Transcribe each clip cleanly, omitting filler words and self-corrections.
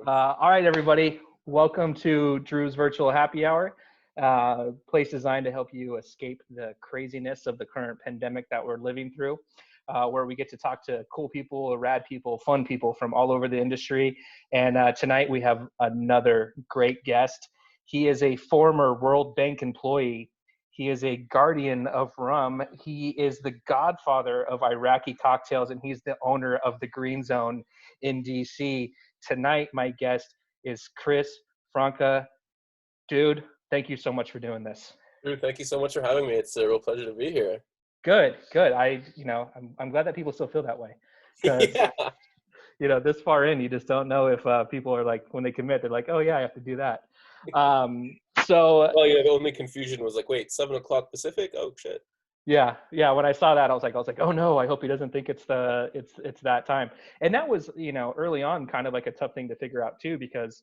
All right, everybody. Welcome to Drew's Virtual Happy Hour, place designed to help you escape the craziness of the current pandemic that we're living through, where we get to talk to cool people, rad people, fun people from all over the industry. And tonight we have another great guest. He is a former World Bank employee. He is a guardian of rum. He is the godfather of Iraqi cocktails, and he's the owner of the Green Zone in DC. Tonight, my guest is Chris Franca. Dude, thank you so much for doing this. Drew, thank you so much for having me. It's a real pleasure to be here. Good. I'm glad that people still feel that way, because Yeah. this far in, you just don't know if people are like, when they commit, they're like, oh yeah, I have to do that. So Well, the only confusion was like, wait, 7 o'clock Pacific? Oh shit. yeah. When I saw that, I was like, oh no, I hope he doesn't think it's that time. And that was, early on, kind of like a tough thing to figure out too, because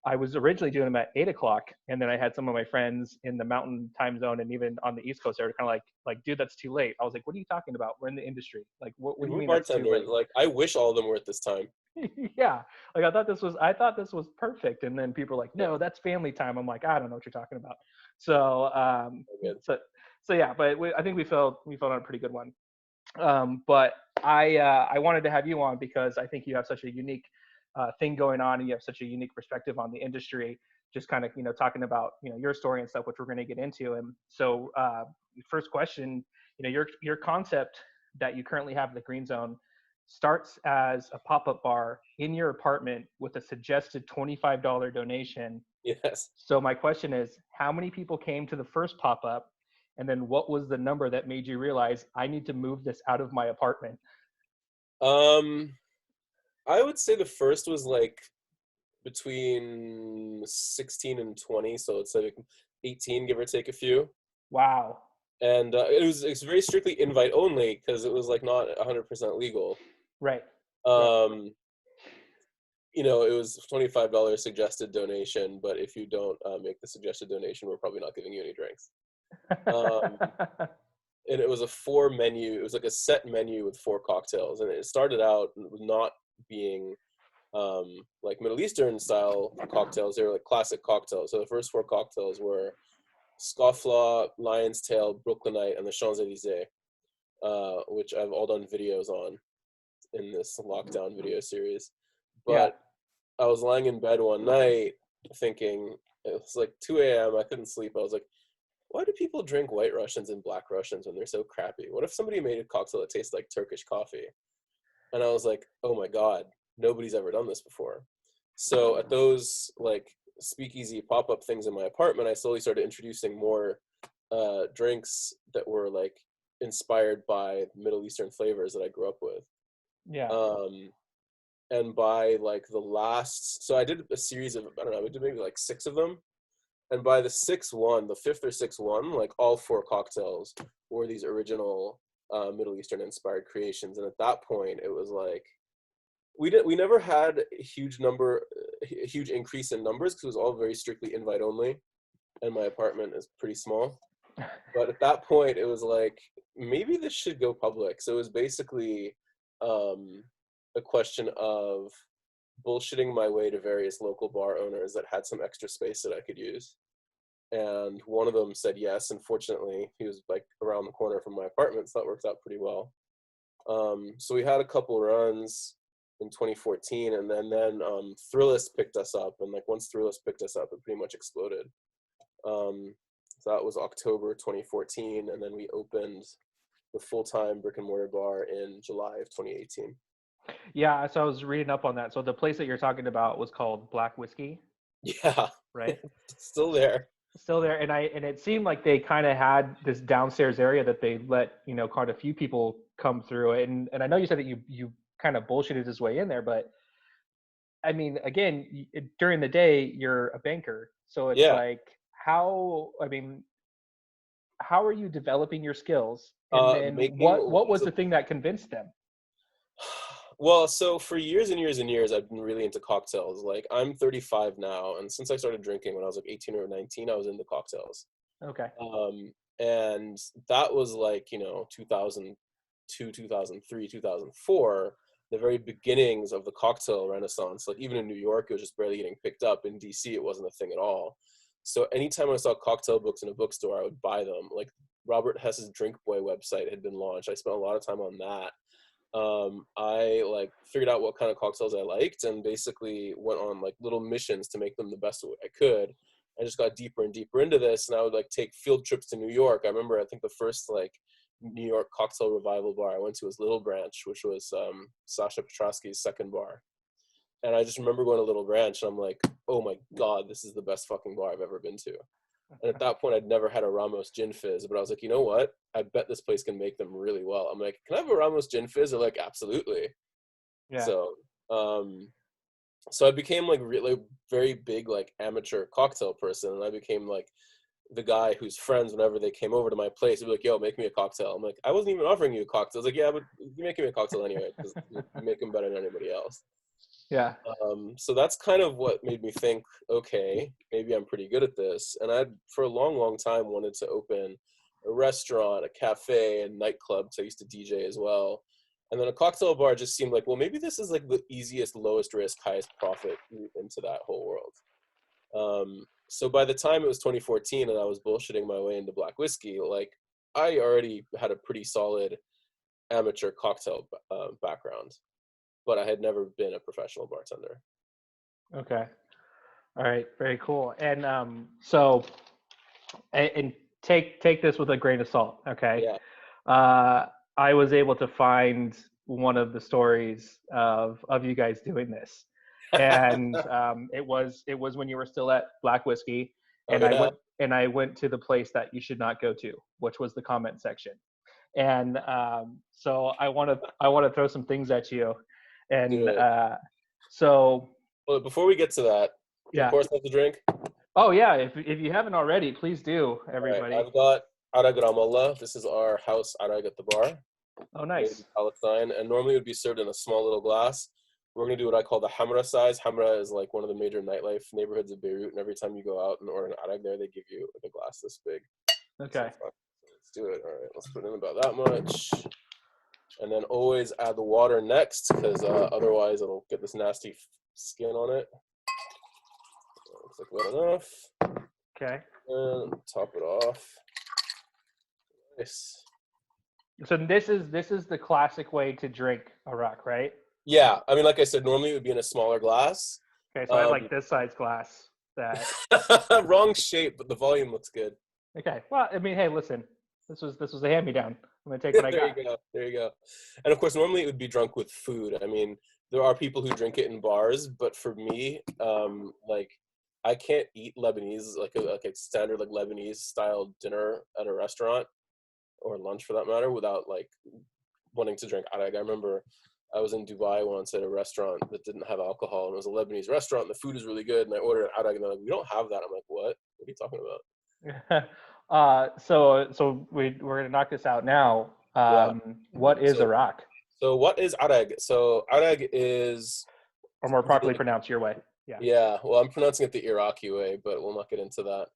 I was originally doing them at 8 o'clock, and then I had some of my friends in the Mountain Time Zone and even on the East Coast. They were kind of like, dude, that's too late. I was like, what are you talking about? We're in the industry. Like, what do you We're mean that's too bartenders. late? Like, I wish all of them were at this time. Yeah, like I thought this was perfect, and then people were like, no, that's family time. I'm like, I don't know what you're talking about. So Good. so yeah, but I think we felt on a pretty good one. But I wanted to have you on because I think you have such a unique thing going on, and you have such a unique perspective on the industry. Just kind of talking about your story and stuff, which we're going to get into. And so, first question, your concept that you currently have at the Green Zone starts as a pop-up bar in your apartment with a suggested $25 donation. Yes. So my question is, how many people came to the first pop-up? And then what was the number that made you realize I need to move this out of my apartment? I would say the first was like between 16 and 20, so it's like 18, give or take a few. Wow. And it's very strictly invite only because it was like not 100% legal. Right. Um, it was $25 suggested donation, but if you don't make the suggested donation, we're probably not giving you any drinks. Um, and it was it was like a set menu with 4 cocktails, and it started out not being like Middle Eastern style cocktails. They were like classic cocktails. So the first 4 cocktails were Scofflaw, Lion's Tail, Brooklynite, and the Champs-Elysees, which I've all done videos on in this lockdown video series. But I was lying in bed one night thinking, it was like 2 a.m. I couldn't sleep. I was like, why do people drink White Russians and Black Russians when they're so crappy? What if somebody made a cocktail that tastes like Turkish coffee? And I was like, oh my God, nobody's ever done this before. So at those like speakeasy pop-up things in my apartment, I slowly started introducing more drinks that were like inspired by Middle Eastern flavors that I grew up with. Yeah. And by like so I did a series of, I don't know, I did maybe like 6 of them. And by the 5th or sixth one, like all 4 cocktails were these original Middle Eastern inspired creations. And at that point, it was like, we never had a huge increase in numbers because it was all very strictly invite only. And my apartment is pretty small. But at that point, it was like, maybe this should go public. So it was basically a question of bullshitting my way to various local bar owners that had some extra space that I could use. And one of them said yes, and fortunately he was like around the corner from my apartment, so that worked out pretty well. So we had a couple runs in 2014, and then Thrillist picked us up, and like once Thrillist picked us up, it pretty much exploded. So that was October 2014, and then we opened the full-time brick and mortar bar in July of 2018. Yeah, so I was reading up on that. So the place that you're talking about was called Black Whiskey. Yeah. Right. Still there. Still there, and it seemed like they kind of had this downstairs area that they let quite a few people come through, and I know you said that you kind of bullshitted his way in there, but I mean, again, during the day you're a banker, so it's like how are you developing your skills, and then what was the thing that convinced them? Well, so for years and years and years, I've been really into cocktails. Like, I'm 35 now, and since I started drinking when I was like 18 or 19, I was into cocktails. Okay. And that was like, 2002, 2003, 2004. the very beginnings of the cocktail renaissance. Like even in New York, it was just barely getting picked up. In DC, it wasn't a thing at all. So anytime I saw cocktail books in a bookstore, I would buy them. Like Robert Hess's Drink Boy website had been launched. I spent a lot of time on that. I like figured out what kind of cocktails I liked and basically went on like little missions to make them the best way I could. I just got deeper and deeper into this, and I would like take field trips to New York. I remember, I think the first like New York cocktail revival bar I went to was Little Branch, which was Sasha Petrosky's second bar. And I just remember going to Little Branch, and I'm like, oh my God, this is the best fucking bar I've ever been to. And at that point, I'd never had a Ramos Gin Fizz, but I was like, you know what? I bet this place can make them really well. I'm like, can I have a Ramos Gin Fizz? They're like, absolutely. Yeah. So, so I became like really very big like amateur cocktail person, and I became like the guy whose friends, whenever they came over to my place, they'd be like, yo, make me a cocktail. I'm like, I wasn't even offering you a cocktail. I was like, yeah, but you're making me a cocktail anyway, because you make them better than anybody else. Yeah. So that's kind of what made me think, okay, maybe I'm pretty good at this. And I'd, for a long, long time, wanted to open a restaurant, a cafe, and nightclub, because I used to DJ as well. And then a cocktail bar just seemed like, well, maybe this is like the easiest, lowest risk, highest profit route into that whole world. So by the time it was 2014 and I was bullshitting my way into black whiskey, like I already had a pretty solid amateur cocktail background, but I had never been a professional bartender. Okay. All right. Very cool. And so, and take this with a grain of salt. Okay. Yeah. I was able to find one of the stories of you guys doing this, and it was when you were still at Black Whiskey, and I went to the place that you should not go to, which was the comment section. And so I want to throw some things at you, and so. Well, before we get to that, can you pour us out the drink? Oh yeah, if you haven't already, please do, everybody. Right, I've got arag ramallah. This is our house arag at the bar. Oh, nice. Palestine, and normally it would be served in a small little glass. We're gonna do what I call the Hamra size. Hamra is like one of the major nightlife neighborhoods of Beirut, and every time you go out and order an arag there, they give you like a glass this big. Okay. So let's do it. All right, let's put in about that much, and then always add the water next, because otherwise it'll get this nasty skin on it. Looks like wet enough. Okay. And top it off. Nice. So this is the classic way to drink arak, right? Yeah, I mean, like I said, normally it would be in a smaller glass. Okay, so I have like this size glass. That wrong shape, but the volume looks good. Okay, well, I mean, hey, listen, this was a hand-me-down. I'm gonna take what I got. There you go. And of course, normally it would be drunk with food. I mean, there are people who drink it in bars, but for me, like I can't eat Lebanese, like a standard like Lebanese style dinner at a restaurant or lunch for that matter, without like wanting to drink arag. I remember I was in Dubai once at a restaurant that didn't have alcohol, and it was a Lebanese restaurant, and the food was really good, and I ordered an arag, and they're like, we don't have that. I'm like, what? What are you talking about? So we're gonna knock this out now. What is arak? So what is arag? So arag is, or more properly pronounced your way. Yeah. Well, I'm pronouncing it the Iraqi way, but we'll not get into that.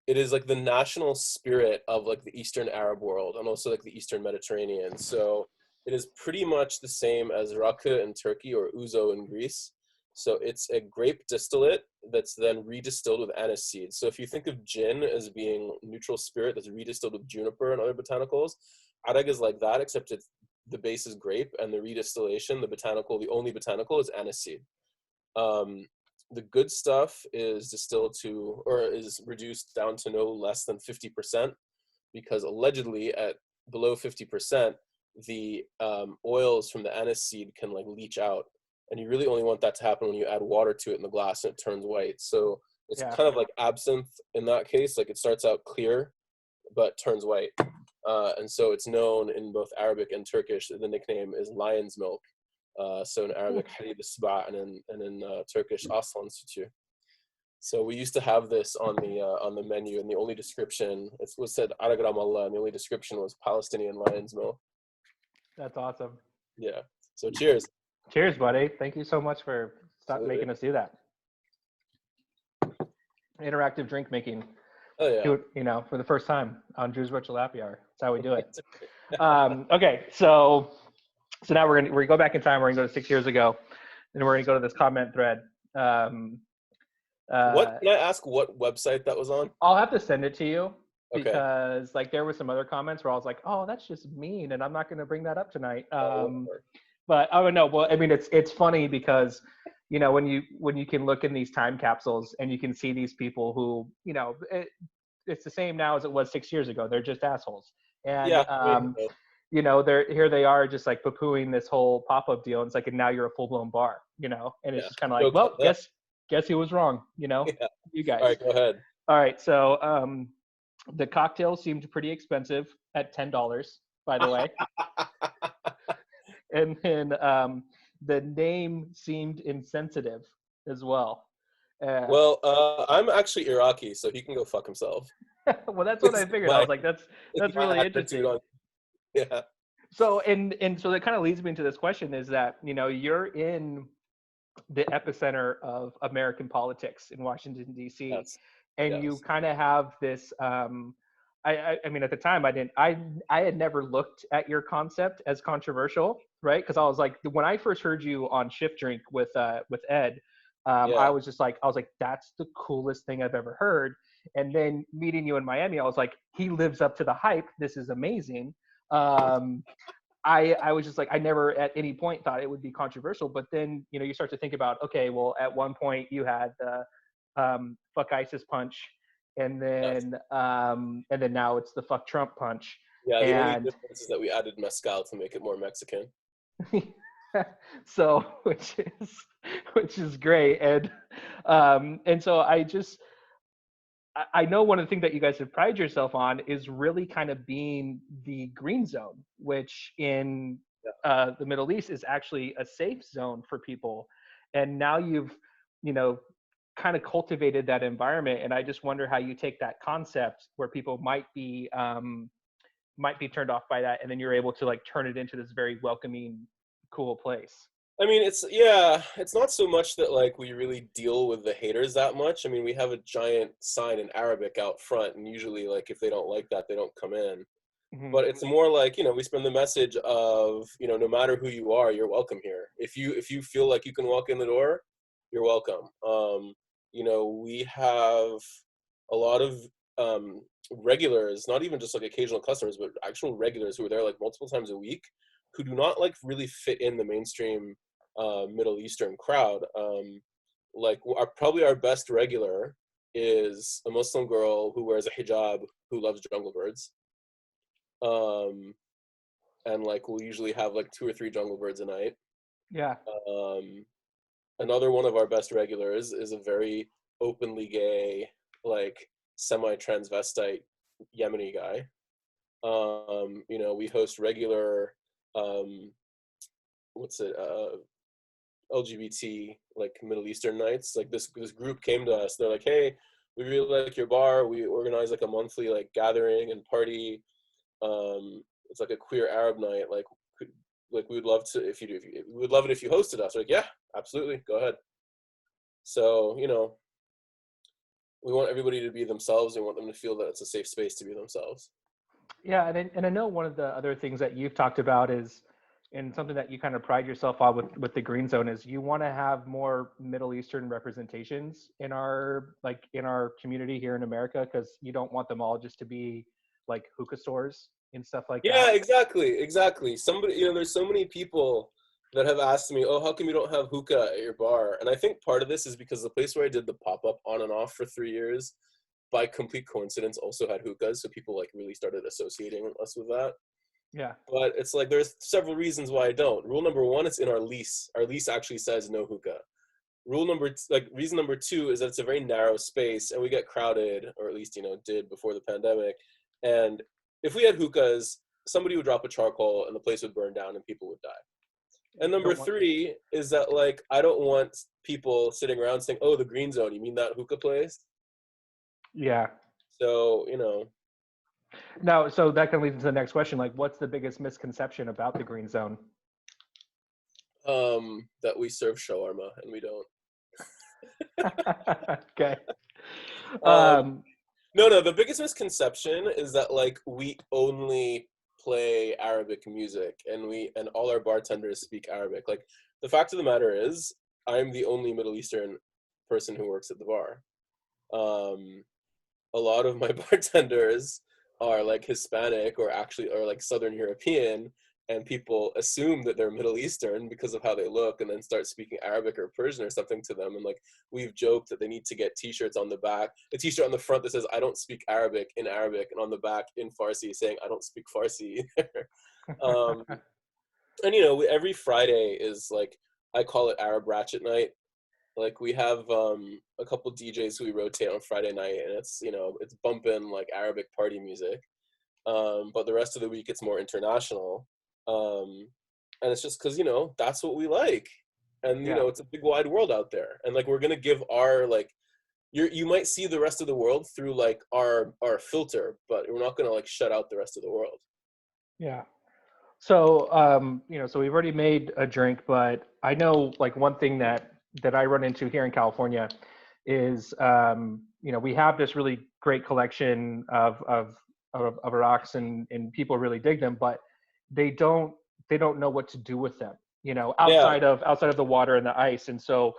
It is like the national spirit of like the Eastern Arab world and also like the Eastern Mediterranean. So it is pretty much the same as rakı in Turkey or ouzo in Greece. So it's a grape distillate that's then redistilled with anise seeds. So if you think of gin as being neutral spirit that's redistilled with juniper and other botanicals, arag is like that, except it's the base is grape, and the redistillation, the only botanical is anise seed. The good stuff is distilled to, or is reduced down to no less than 50%, because allegedly at below 50%, the oils from the anise seed can like leach out. And you really only want that to happen when you add water to it in the glass and it turns white. So it's kind of like absinthe in that case. Like it starts out clear, but turns white. And so it's known in both Arabic and Turkish. The nickname is lion's milk. So in Arabic, halib al-saba, and in Turkish, aslan sütü. So we used to have this on the menu, and the only description, it was said arag ramallah, and the only description was Palestinian lion's milk. That's awesome. Yeah. So cheers. Cheers, buddy. Thank you so much for making us do that. Interactive drink making. Oh yeah. For the first time on Drew's Virtual Happy Hour. That's how we do it. Okay, so So now we're gonna go back in time. We're gonna go to 6 years ago, and we're gonna go to this comment thread. Um, What uh, can I ask? What website that was on? I'll have to send it to you Okay. because like there were some other comments where I was like, oh, that's just mean, and I'm not gonna bring that up tonight. Whatever. But I don't know. Well, I mean, it's funny because when you can look in these time capsules and you can see these people who it's the same now as it was 6 years ago. They're just assholes, and Yeah. they're here. They are just like poo-pooing this whole pop-up deal. And it's like, and now you're a full-blown bar, and it's Yeah. just kind of like, Jokes on well, them. guess who was wrong, Yeah. you All guys. right. Go ahead. All right, so the cocktail seemed pretty expensive at $10, by the way, and then the name seemed insensitive as well. Uh, Well, I'm actually Iraqi, so he can go fuck himself. well, that's what It's I figured. I my was like, that's it's that's my really attitude interesting. on. Yeah. So and so that kind of leads me into this question: is that you're in the epicenter of American politics in Washington D.C., Yes. and you Yes. kind of have this. I mean, at the time, I had never looked at your concept as controversial, right? Because I was like, when I first heard you on Shift Drink with Ed, I Yeah. was just like, that's the coolest thing I've ever heard. And then meeting you in Miami, I was like, he lives up to the hype. This is amazing. Um, I was just like, I never at any point thought it would be controversial. But then, you start to think about, okay, well, at one point you had the fuck ISIS punch, Yes. and then now it's the fuck Trump punch. Yeah. The only And difference is that we added mezcal to make it more Mexican. so which is great. And so I know one of the things that you guys have prided yourself on is really kind of being the green zone, which in Yeah. the Middle East is actually a safe zone for people. And now you've, you know, kind of cultivated that environment. And I just wonder how you take that concept where people might be turned off by that, and then you're able to like turn it into this very welcoming, cool place. I mean, it's not so much that like we really deal with the haters that much. I mean, we have a giant sign in Arabic out front, and usually, like, if they don't like that, they don't come in. Hmm. But it's more like, we spend the message of, no matter who you are, you're welcome here. If you feel like you can walk in the door, you're welcome. We have a lot of regulars, not even just like occasional customers, but actual regulars who are there like multiple times a week, who do not like really fit in the mainstream Middle Eastern crowd. Like probably our best regular is a Muslim girl who wears a hijab who loves jungle birds. Um, and like we'll usually have like 2 or 3 jungle birds a night. Yeah. Um, Another one of our best regulars is a very openly gay, like semi-transvestite Yemeni guy. We host regular, um, what's it, LGBT like Middle Eastern nights. Like this group came to us. They're like, hey, we really like your bar. We organize like a monthly like gathering and party. It's like a queer Arab night. Like we would love to if you do. We would love it if you hosted us. We're like, yeah, absolutely, go ahead. So we want everybody to be themselves. We want them to feel that it's a safe space to be themselves. Yeah, and I know one of the other things that you've talked about is, and something that you kind of pride yourself on with the Green Zone, is you want to have more Middle Eastern representations in our community here in America, because you don't want them all just to be like hookah stores and stuff like Yeah, that. exactly. Somebody, there's so many people that have asked me, oh, how come you don't have hookah at your bar? And I think part of this is because the place where I did the pop-up on and off for 3 years, by complete coincidence, also had hookahs. So people like really started associating us with that. Yeah. But it's like, there's several reasons why I don't. Rule number one, it's in our lease. Our lease actually says no hookah. Reason number two is that it's a very narrow space and we get crowded, or at least, did before the pandemic. And if we had hookahs, somebody would drop a charcoal and the place would burn down and people would die. And You number don't want. three is that like I don't want people sitting around saying, "Oh, the Green Zone, you mean that hookah place?" Yeah. So Now, so that can lead into the next question. Like, what's the biggest misconception about the Green Zone? that we serve shawarma and we don't. Okay. Um, Um, no, the biggest misconception is that like we only play Arabic music, and all our bartenders speak Arabic. Like, the fact of the matter is, I'm the only Middle Eastern person who works at the bar. A lot of my bartenders are like Hispanic or like Southern European, and people assume that they're Middle Eastern because of how they look, and then start speaking Arabic or Persian or something to them. And like, we've joked that they need to get t-shirts on the back, a t-shirt on the front that says "I don't speak Arabic" in Arabic, and on the back in Farsi saying "I don't speak Farsi." um, and every Friday is like, I call it Arab Ratchet Night. Like, we have a couple DJs who we rotate on Friday night, and it's bumping like Arabic party music. But the rest of the week it's more international. And it's just because that's what we like, and Yeah. it's a big wide world out there, and like, we're gonna give our like, you might see the rest of the world through like our filter, but we're not gonna like shut out the rest of the world. Yeah. So, so we've already made a drink, but I know like one thing that I run into here in California is, we have this really great collection of rocks, and people really dig them, but they don't know what to do with them, Yeah. outside of the water and the ice. And so,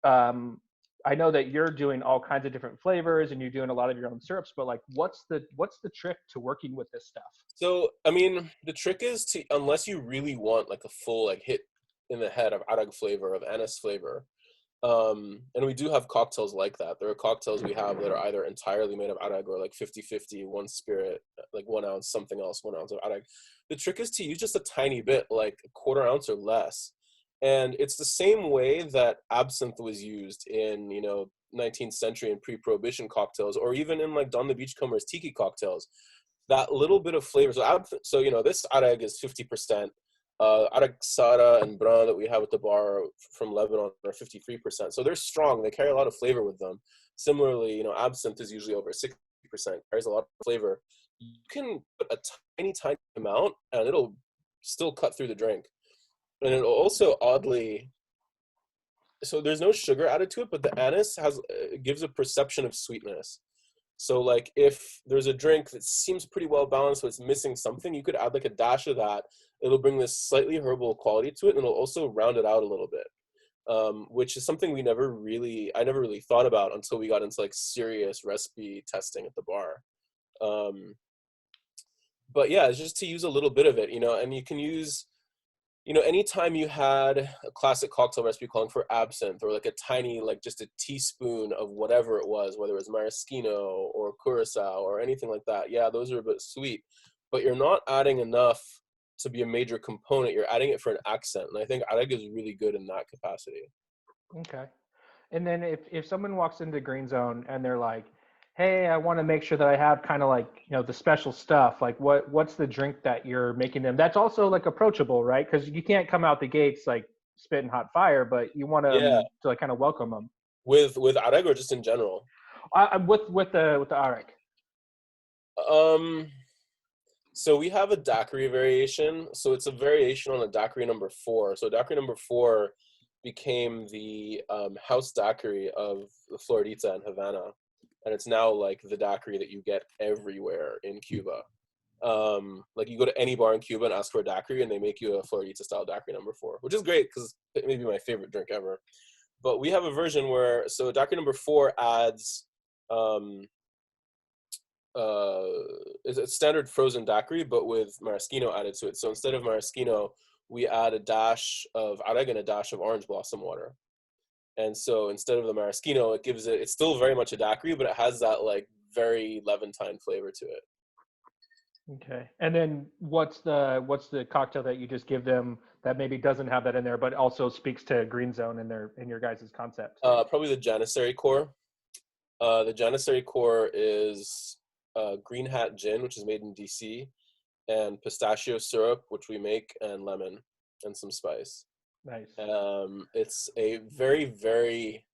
um, I know that you're doing all kinds of different flavors and you're doing a lot of your own syrups, but like, what's the trick to working with this stuff? So, I mean, the trick is to, unless you really want like a full like hit in the head of arag flavor, of anise flavor, and we do have cocktails like that. There are cocktails we have that are either entirely made of arag or like 50-50, one spirit, like 1 ounce something else, 1 ounce of arag. The trick is to use just a tiny bit, like a quarter ounce or less. And it's the same way that absinthe was used in, 19th century and pre-prohibition cocktails, or even in like Don the Beachcomber's tiki cocktails. That little bit of flavor. So this arag is 50%. Arag Sara and Brun that we have at the bar from Lebanon are 53%. So they're strong. They carry a lot of flavor with them. Similarly, absinthe is usually over 60%, carries a lot of flavor. You can put a tiny amount and it'll still cut through the drink. And it'll also oddly, so there's no sugar added to it, but the anise gives a perception of sweetness. So like, if there's a drink that seems pretty well balanced but it's missing something, you could add like a dash of that. It'll bring this slightly herbal quality to it, and it'll also round it out a little bit, which is something I never really thought about until we got into like serious recipe testing at the bar. But yeah, it's just to use a little bit of it, and you can use, anytime you had a classic cocktail recipe calling for absinthe, or like a tiny, like just a teaspoon of whatever it was, whether it was maraschino or curacao or anything like that, yeah, those are a bit sweet, but you're not adding enough to be a major component. You're adding it for an accent, and I think arag is really good in that capacity. Okay. And then if someone walks into Green Zone and they're like, "Hey, I want to make sure that I have kind of like, the special stuff," like what's the drink that you're making them that's also like approachable, right? Because you can't come out the gates like spitting hot fire, but you want Yeah, them to like kind of welcome them. with arag or just in general? With the Arik. um So we have a daiquiri variation. So it's a variation on a daiquiri number 4. So daiquiri number 4 became the house daiquiri of the Floridita in Havana. And it's now like the daiquiri that you get everywhere in Cuba. Like, you go to any bar in Cuba and ask for a daiquiri, and they make you a Floridita style daiquiri number 4, which is great because it may be my favorite drink ever. But we have a version where, so daiquiri number 4 adds, uh, it's a standard frozen daiquiri, but with maraschino added to it. So instead of maraschino, we add a dash of arag and a dash of orange blossom water. And so instead of the maraschino, it's still very much a daiquiri, but it has that like very Levantine flavor to it. Okay. And then what's the cocktail that you just give them that maybe doesn't have that in there, but also speaks to Green Zone in your guys' concept? Probably the Janissary core. The Janissary core is green hat gin, which is made in DC, and pistachio syrup, which we make, and lemon and some spice. Nice. It's a very, very,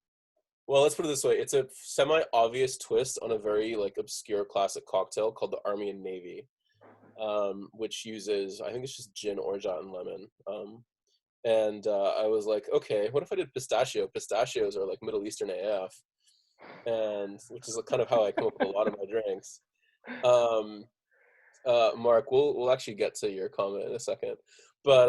well, let's put it this way. It's a semi-obvious twist on a very like obscure classic cocktail called the Army and Navy, which uses, I think it's just gin, orgeat, and lemon. And I was like, okay, what if I did pistachio? Pistachios are like Middle Eastern AF, and which is kind of how I come up with a lot of my drinks. Mark, we'll actually get to your comment in a second, but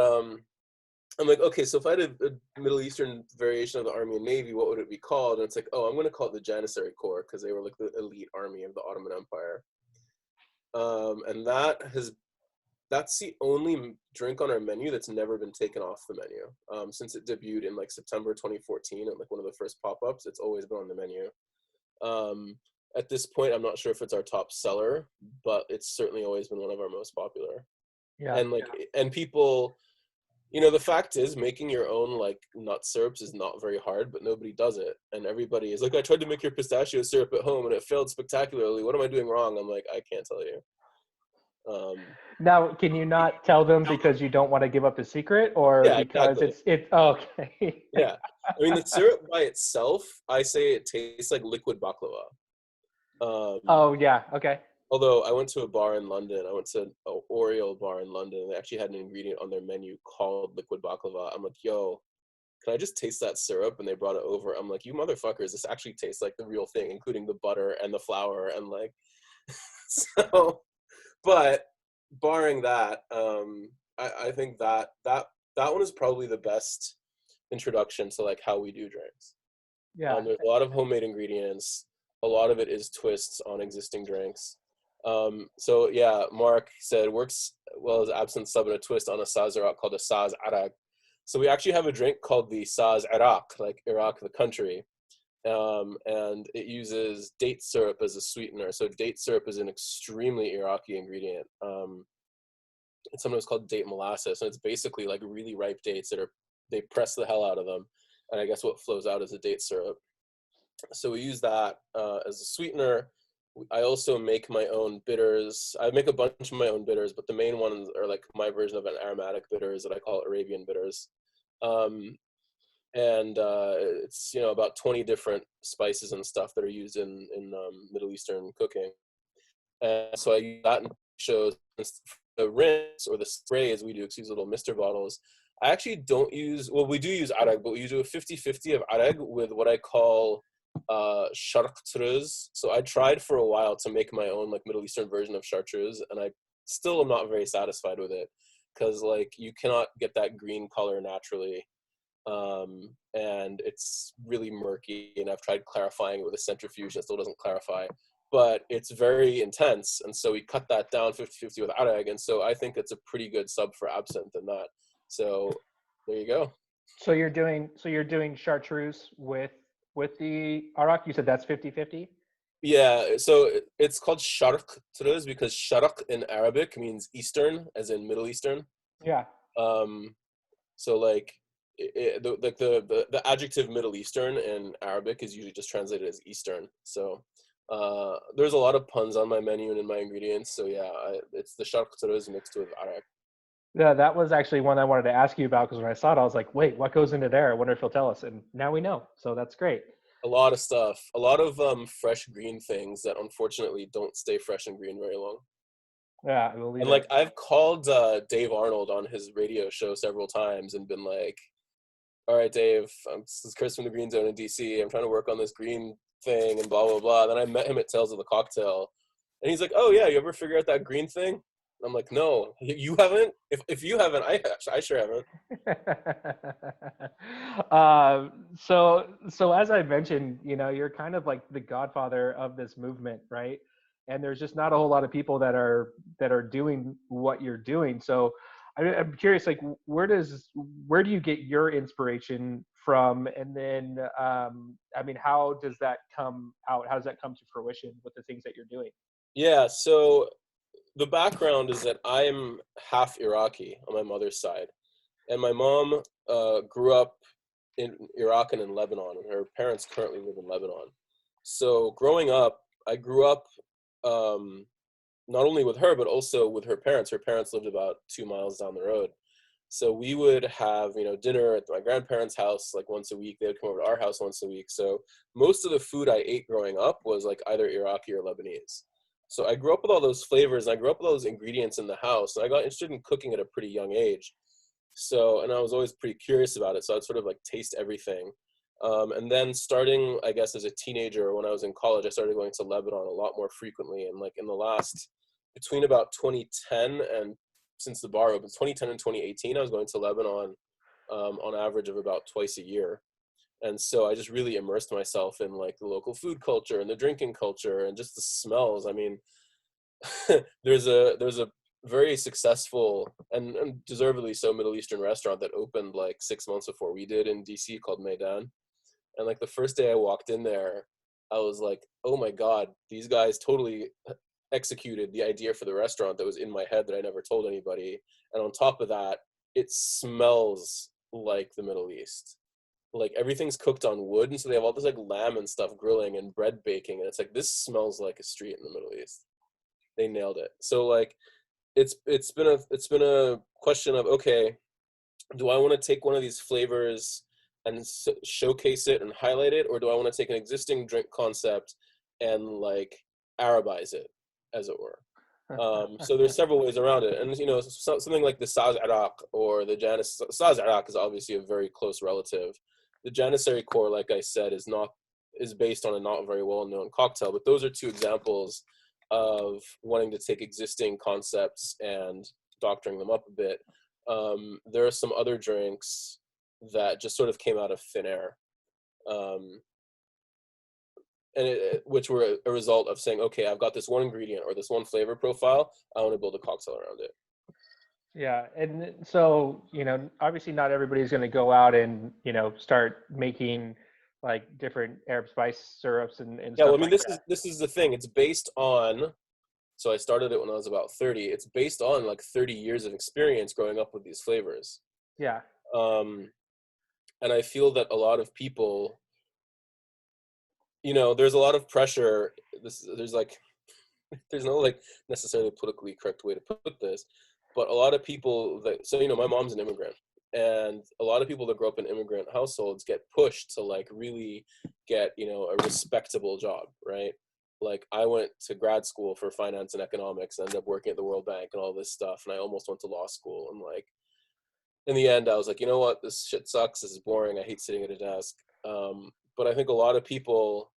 I'm like, okay, so if I had a Middle Eastern variation of the Army and Navy, what would it be called? And it's like, oh, I'm going to call it the Janissary Corps because they were like the elite army of the Ottoman Empire. And that's the only drink on our menu that's never been taken off the menu. Since it debuted in like September 2014 at like one of the first pop-ups, it's always been on the menu. At this point, I'm not sure if it's our top seller, but it's certainly always been one of our most popular. Yeah. And like, and people, the fact is, making your own like nut syrups is not very hard, but nobody does it. And everybody is like, I tried to make your pistachio syrup at home and it failed spectacularly. What am I doing wrong? I'm like, I can't tell you. Now, can you not tell them because you don't want to give up the secret, or Yeah, because exactly. it's oh, okay? Yeah. I mean, the syrup by itself, I say it tastes like liquid baklava. Oh yeah, okay. Although I went to a bar in London, I went to an Oreo bar in London, and they actually had an ingredient on their menu called liquid baklava. I'm like, yo, can I just taste that syrup? And they brought it over. I'm like, you motherfuckers, this actually tastes like the real thing, including the butter and the flour and like, so, but barring that, I think that one is probably the best introduction to like how we do drinks. Yeah, There's a lot of homemade ingredients. A lot of it is twists on existing drinks. So yeah, Mark said works well as absinthe sub and a twist on a Saz Iraq called a Saz Arak. So we actually have a drink called the Saz Iraq, like Iraq the country, and it uses date syrup as a sweetener. So date syrup is an extremely Iraqi ingredient. It's sometimes called date molasses, and it's basically like really ripe dates they press the hell out of them, and I guess what flows out is a date syrup. So we use that as a sweetener. I also make my own bitters. I make a bunch of my own bitters, but the main ones are like my version of an aromatic bitters that I call Arabian bitters. Um, and it's about 20 different spices and stuff that are used in Middle Eastern cooking. And so I use that in shows. The rinse or the spray, as we do, excuse little mister bottles. I actually don't use, well, we do use arag, but we do a 50-50 of arag with what I call chartreuse. So I tried for a while to make my own like Middle Eastern version of chartreuse, and I still am not very satisfied with it because like you cannot get that green color naturally. And it's really murky, and I've tried clarifying it with a centrifuge, it still doesn't clarify, but it's very intense, and so we cut that down 50-50 with arag, and so I think it's a pretty good sub for absinthe in that. So there you go. So you're doing chartreuse with the arak. You said that's 50-50? Yeah, so it's called chartreuse because sharq in Arabic means Eastern, as in Middle Eastern. Yeah. Um, so like the adjective Middle Eastern in Arabic is usually just translated as Eastern. So there's a lot of puns on my menu and in my ingredients. So yeah, it's the chartreuse mixed with arak. Yeah, that was actually one I wanted to ask you about because when I saw it, I was like, wait, what goes into there? I wonder if he'll tell us. And now we know. So that's great. A lot of stuff, a lot of fresh green things that unfortunately don't stay fresh and green very long. Yeah, I believe And it. like I've called Dave Arnold on his radio show several times and been like, all right, Dave, this is Chris from the Green Zone in DC. I'm trying to work on this green thing and blah, blah, blah. Then I met him at Tales of the Cocktail. And he's like, oh, yeah, you ever figure out that green thing? I'm like, no, you haven't? If you haven't, I sure haven't. So as I mentioned, you're kind of like the godfather of this movement, right? And there's just not a whole lot of people that are doing what you're doing. So I'm curious, like, where do you get your inspiration from? And then, I mean, how does that come out? How does that come to fruition with the things that you're doing? Yeah, so the background is that I'm half Iraqi on my mother's side. And my mom grew up in Iraq and in Lebanon, and her parents currently live in Lebanon. So growing up, I grew up not only with her, but also with her parents. Her parents lived about 2 miles down the road. So we would have, dinner at my grandparents' house like once a week. They would come over to our house once a week. So most of the food I ate growing up was like either Iraqi or Lebanese. So I grew up with all those flavors, and I grew up with all those ingredients in the house. And I got interested in cooking at a pretty young age. So, and I was always pretty curious about it. So I'd sort of like taste everything. And then starting, I guess, as a teenager, when I was in college, I started going to Lebanon a lot more frequently. And like in the last between about 2010 and since the bar opened, 2010 and 2018, I was going to Lebanon on average of about twice a year. And so I just really immersed myself in like the local food culture and the drinking culture and just the smells. I mean, there's a very successful and deservedly so Middle Eastern restaurant that opened like 6 months before we did in DC called Maidan. And like the first day I walked in there, I was like, oh my God, these guys totally executed the idea for the restaurant that was in my head that I never told anybody. And on top of that, it smells like the Middle East. Like everything's cooked on wood, and so they have all this like lamb and stuff grilling and bread baking, and it's like this smells like a street in the Middle East. They nailed it. So like it's been a question of, okay, do I want to take one of these flavors and showcase it and highlight it, or do I want to take an existing drink concept and like Arabize it, as it were? So there's several ways around it, and you know, something like the Saz Iraq or the Janis. Saz Iraq is obviously a very close relative. The Janissary core, like I said, is based on a not very well known cocktail, but those are two examples of wanting to take existing concepts and doctoring them up a bit. There are some other drinks that just sort of came out of thin air, which were a result of saying, okay, I've got this one ingredient or this one flavor profile, I want to build a cocktail around it. Yeah, and so, you know, obviously not everybody's going to go out and, you know, start making like different Arab spice syrups and Yeah, well, stuff I mean, like this is the thing. It's based on, so I started it when I was about 30. It's based on like 30 years of experience growing up with these flavors. that. Um, and I feel that a lot of people, you know, there's a lot of pressure. There's like, there's no like necessarily politically correct way to put this, but a lot of people that, so, you know, my mom's an immigrant, and a lot of people that grow up in immigrant households get pushed to like really get, you know, a respectable job, right? Like I went to grad school for finance and economics, ended up working at the World Bank and all this stuff, and I almost went to law school, and like in the end I was like, you know what, this shit sucks, this is boring, I hate sitting at a desk. But I think a lot of people,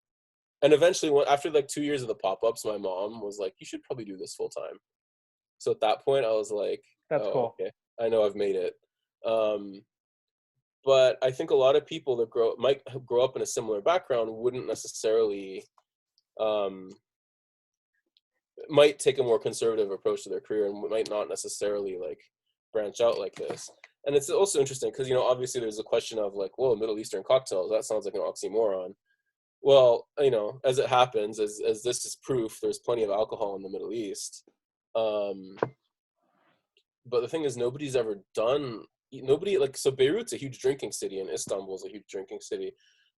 and eventually after like 2 years of the pop-ups, my mom was like, you should probably do this full time. So at that point I was like, That's oh, cool. okay, I know I've made it. But I think a lot of people that might grow up in a similar background wouldn't necessarily, um, might take a more conservative approach to their career and might not necessarily like branch out like this. And it's also interesting because, you know, obviously there's a question of like, whoa, Middle Eastern cocktails, that sounds like an oxymoron. Well, you know, as it happens, as this is proof, there's plenty of alcohol in the Middle East. Um, but the thing is, nobody, like, so Beirut's a huge drinking city and Istanbul's a huge drinking city.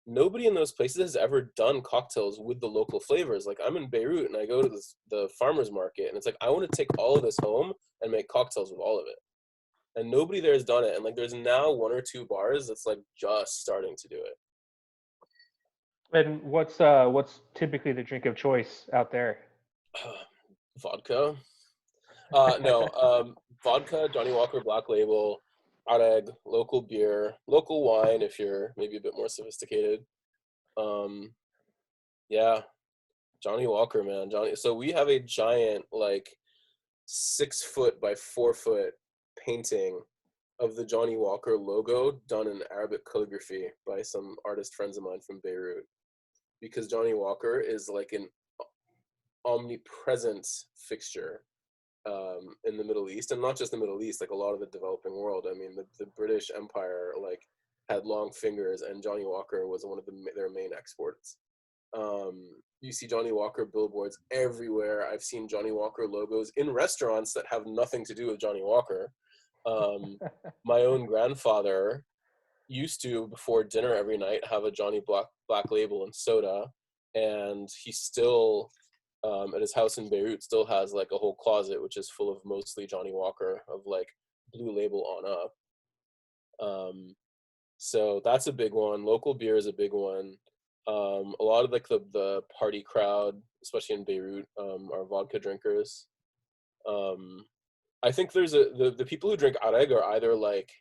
Nobody in those places has ever done cocktails with the local flavors. Like I'm in Beirut and I go to the farmer's market and it's like, I want to take all of this home and make cocktails with all of it. And nobody there has done it. And like, there's now one or two bars that's like just starting to do it. And what's typically the drink of choice out there? Vodka. No, vodka, Johnny Walker Black Label, Areg, local beer, local wine if you're maybe a bit more sophisticated. Um, yeah, Johnny Walker, man. So we have a giant, like 6 foot by 4 foot painting of the Johnny Walker logo done in Arabic calligraphy by some artist friends of mine from Beirut. Because Johnny Walker is like an omnipresent fixture in the Middle East, and not just the Middle East, like a lot of the developing world. I mean, the British Empire like had long fingers, and Johnny Walker was one of their main exports. You see Johnny Walker billboards everywhere. I've seen Johnny Walker logos in restaurants that have nothing to do with Johnny Walker. My own grandfather used to, before dinner every night, have a Johnny Black Label and soda, and he still, at his house in Beirut, still has like a whole closet which is full of mostly Johnny Walker of like Blue Label on up. So that's a big one. Local beer is a big one. A lot of like the party crowd, especially in Beirut, are vodka drinkers. I think there's the people who drink areg are either like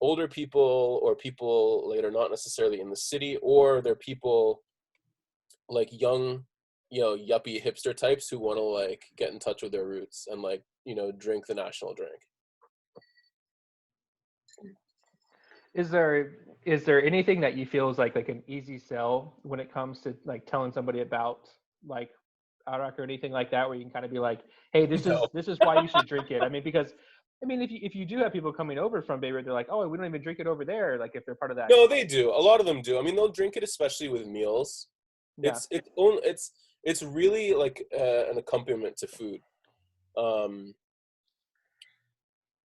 older people or people that are not necessarily in the city, or they're people like young yuppie hipster types who want to like get in touch with their roots and like, drink the national drink. Is there anything that you feel is like an easy sell when it comes to like telling somebody about like arak or anything like that, where you can kind of be like, hey, this No. is why you should drink it? I mean, because I mean, if you do have people coming over from Beirut, they're like, oh, we don't even drink it over there. Like if they're part of that. No, they do. A lot of them do. I mean, they'll drink it especially with meals. Yeah. It's really like an accompaniment to food. Um,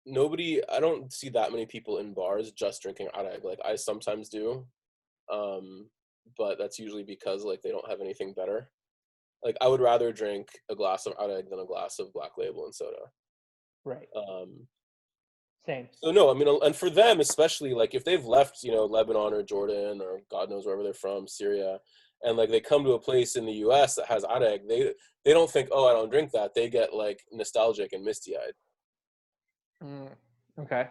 I don't see that many people in bars just drinking arak. Like I sometimes do, but that's usually because like they don't have anything better. Like I would rather drink a glass of arak than a glass of Black Label and soda. Right. Um, Same. so no, I mean, and for them especially, like if they've left, Lebanon or Jordan or God knows wherever they're from, Syria, and like they come to a place in the U.S. that has arak, they don't think, oh, I don't drink that. They get like nostalgic and misty-eyed. Mm, okay.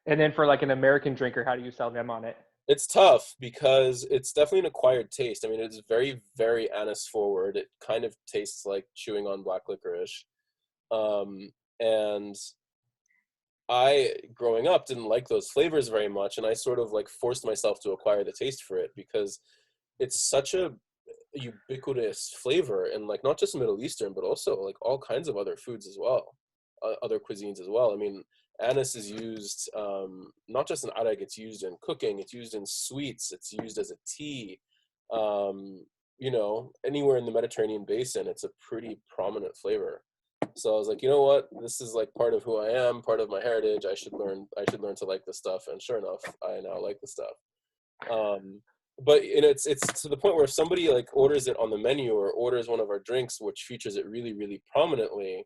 And then for like an American drinker, how do you sell them on it? It's tough because it's definitely an acquired taste. I mean, it's very, very anise forward. It kind of tastes like chewing on black licorice. And I, growing up, didn't like those flavors very much, and I sort of like forced myself to acquire the taste for it because it's such a ubiquitous flavor, and like not just Middle Eastern, but also like all kinds of other foods as well, other cuisines as well. I mean, anise is used not just in arak; it's used in cooking, it's used in sweets, it's used as a tea. Anywhere in the Mediterranean basin, it's a pretty prominent flavor. So I was like, you know what? This is like part of who I am, part of my heritage. I should learn. I should learn to like this stuff. And sure enough, I now like the stuff. But it's to the point where if somebody like orders it on the menu or orders one of our drinks, which features it really, really prominently,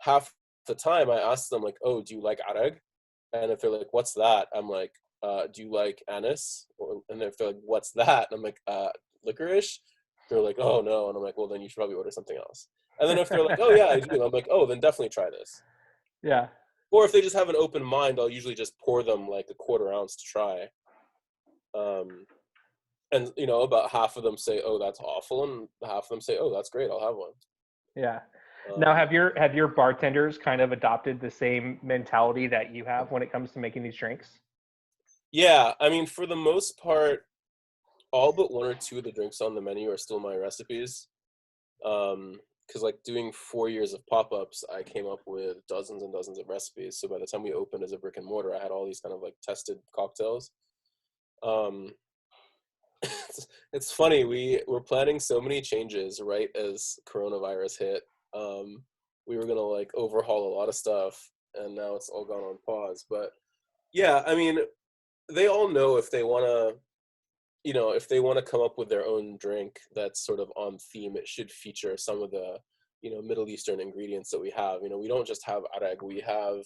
half the time I ask them like, oh, do you like arak? And if they're like, what's that? I'm like, do you like anise? And if they're like, what's that? And I'm like, licorice. They're like, oh no. And I'm like, well, then you should probably order something else. And then if they're like, oh yeah, I do, I'm like, oh, then definitely try this. Yeah. Or if they just have an open mind, I'll usually just pour them like a quarter ounce to try. And about half of them say, oh, that's awful, and half of them say, oh, that's great, I'll have one. Yeah. Now, have your bartenders kind of adopted the same mentality that you have when it comes to making these drinks? Yeah, I mean, for the most part, all but one or two of the drinks on the menu are still my recipes. Because like doing 4 years of pop-ups, I came up with dozens and dozens of recipes. So by the time we opened as a brick and mortar, I had all these kind of like tested cocktails. Um, it's funny, we were planning so many changes right as coronavirus hit. We were gonna like overhaul a lot of stuff, and now it's all gone on pause. But yeah, I mean, they all know if they want to come up with their own drink that's sort of on theme, it should feature some of the, Middle Eastern ingredients that we have. We don't just have arak, we have,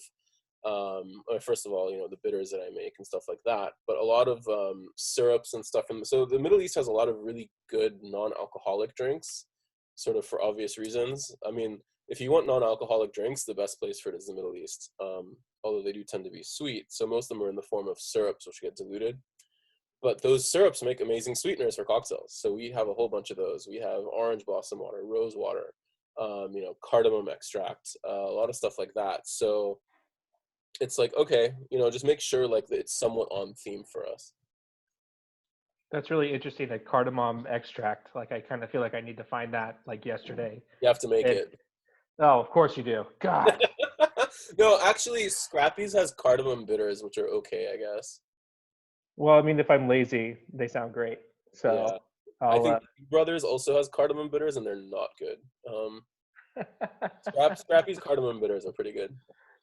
first of all, the bitters that I make and stuff like that, but a lot of syrups and stuff. And so the Middle East has a lot of really good non-alcoholic drinks, sort of for obvious reasons. I mean, if you want non-alcoholic drinks, the best place for it is the Middle East, although they do tend to be sweet. So most of them are in the form of syrups, which get diluted. But those syrups make amazing sweeteners for cocktails. So we have a whole bunch of those. We have orange blossom water, rose water, cardamom extract, a lot of stuff like that. So it's like, okay, just make sure like that it's somewhat on theme for us. That's really interesting. The cardamom extract. Like I kind of feel like I need to find that like yesterday. You have to make it. Oh, of course you do. God. No, actually, Scrappy's has cardamom bitters, which are okay, I guess. Well, I mean, if I'm lazy, they sound great. So Yeah. I I'll. think Brothers also has cardamom bitters, and they're not good. Scrappy's cardamom bitters are pretty good.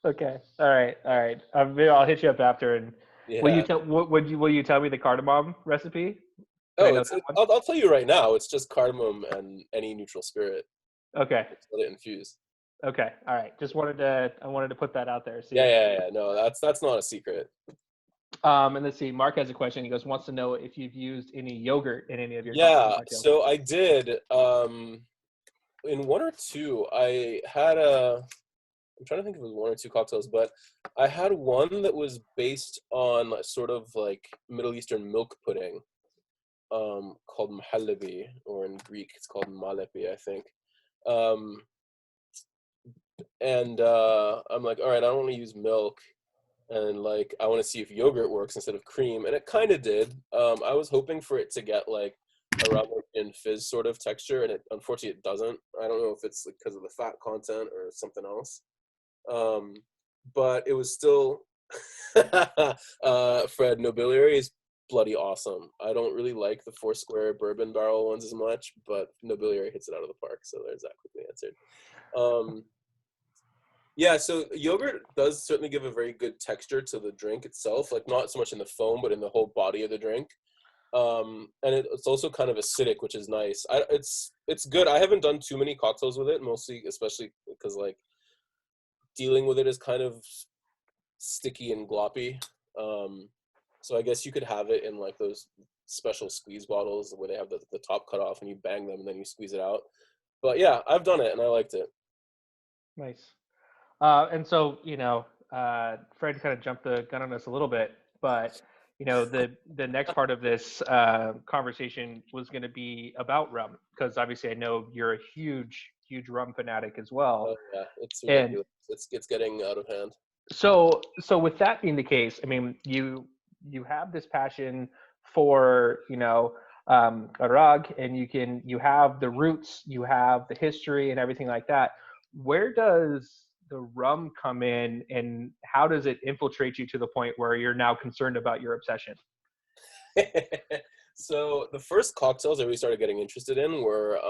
Okay. All right. All right. Maybe I'll hit you up after. And will you Yeah. tell? Will you tell me the cardamom recipe? Can I Oh, know that one? I'll tell you right now. It's just cardamom and any neutral spirit. Okay. Just let it infuse. Okay. All right. I wanted to put that out there. See. Yeah. No, that's not a secret. And let's see. Mark has a question. He wants to know if you've used any yogurt in any of your Yeah, cocktails. so I did. In one or two, I had I'm trying to think if it was one or two cocktails, but I had one that was based on sort of like Middle Eastern milk pudding. called mahalebi, or in Greek it's called malepi, I think. Um, and I'm like, all right, I don't want to use milk, and like I want to see if yogurt works instead of cream, and it kind of did. I was hoping for it to get like a ramen fizz sort of texture, and it unfortunately it doesn't. I don't know if it's like because of the fat content or something else. Um, but it was still Fred, Nobiliary is bloody awesome. I don't really like the Foursquare bourbon barrel ones as much, but Nobiliary hits it out of the park. So there's that quickly answered. Um, yeah, so yogurt does certainly give a very good texture to the drink itself, like not so much in the foam, but in the whole body of the drink. And it's also kind of acidic, which is nice. It's good. I haven't done too many cocktails with it, mostly, especially because like dealing with it is kind of sticky and gloppy. So I guess you could have it in like those special squeeze bottles where they have the top cut off and you bang them and then you squeeze it out. But yeah, I've done it and I liked it. Nice. And so, Fred kind of jumped the gun on us a little bit, but the next part of this conversation was going to be about rum, because obviously I know you're a huge rum fanatic as well. Oh yeah, it's And ridiculous. It's getting out of hand. so with that being the case, I mean, you have this passion for Arag, and you have the roots, you have the history and everything like that. Where does the rum come in, and how does it infiltrate you to the point where you're now concerned about your obsession? So the first cocktails I really started getting interested in were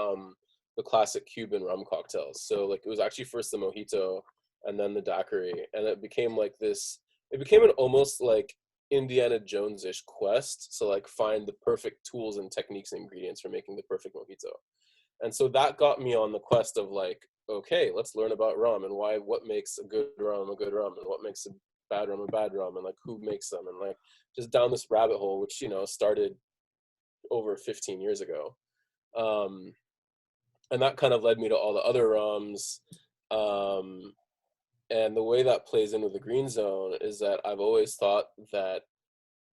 the classic Cuban rum cocktails. So like it was actually first the mojito and then the daiquiri, and it became like this. It became an almost like Indiana Jones-ish quest to like find the perfect tools and techniques and ingredients for making the perfect mojito. And so that got me on the quest of like, okay, let's learn about rum and what makes a good rum, and what makes a bad rum, and like who makes them, and like just down this rabbit hole, which started over 15 years ago. Um, and that kind of led me to all the other rums. Um, and the way that plays in with the green zone is that I've always thought that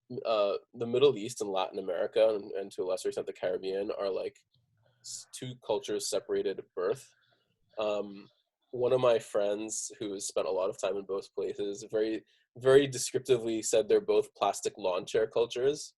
the Middle East and Latin America, and to a lesser extent the Caribbean, are like two cultures separated at birth. Um, One of my friends who has spent a lot of time in both places very descriptively said they're both plastic lawn chair cultures.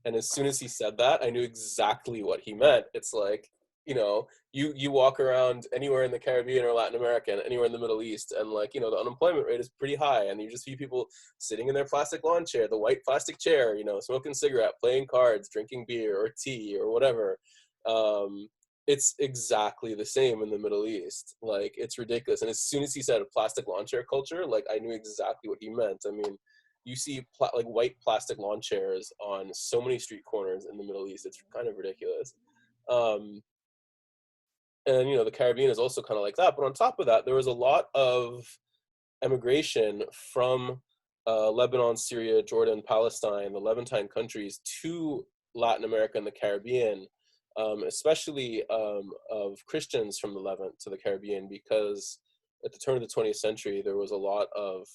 And as soon as he said that, I knew exactly what he meant. It's like, you walk around anywhere in the Caribbean or Latin America and anywhere in the Middle East, and like, the unemployment rate is pretty high, and you just see people sitting in their plastic lawn chair, the white plastic chair, smoking cigarette, playing cards, drinking beer or tea or whatever. Um, it's exactly the same in the Middle East. Like, it's ridiculous. And as soon as he said a plastic lawn chair culture, like, I knew exactly what he meant. I mean, you see like white plastic lawn chairs on so many street corners in the Middle East. It's kind of ridiculous. Um, and the Caribbean is also kind of like that. But on top of that, there was a lot of emigration from Lebanon, Syria, Jordan, Palestine, the Levantine countries to Latin America and the Caribbean, especially of Christians from the Levant to the Caribbean, because at the turn of the 20th century, there was a lot of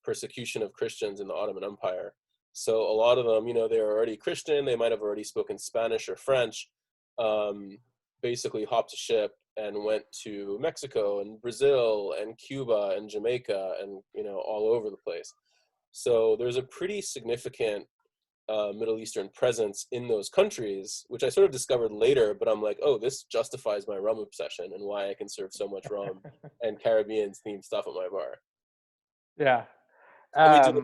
persecution of Christians in the Ottoman Empire. So a lot of them, they were already Christian, they might have already spoken Spanish or French, um, basically hopped a ship and went to Mexico and Brazil and Cuba and Jamaica and, all over the place. So there's a pretty significant Middle Eastern presence in those countries, which I sort of discovered later, but I'm like, oh, this justifies my rum obsession and why I can serve so much rum and Caribbean themed stuff at my bar. Yeah. And Um,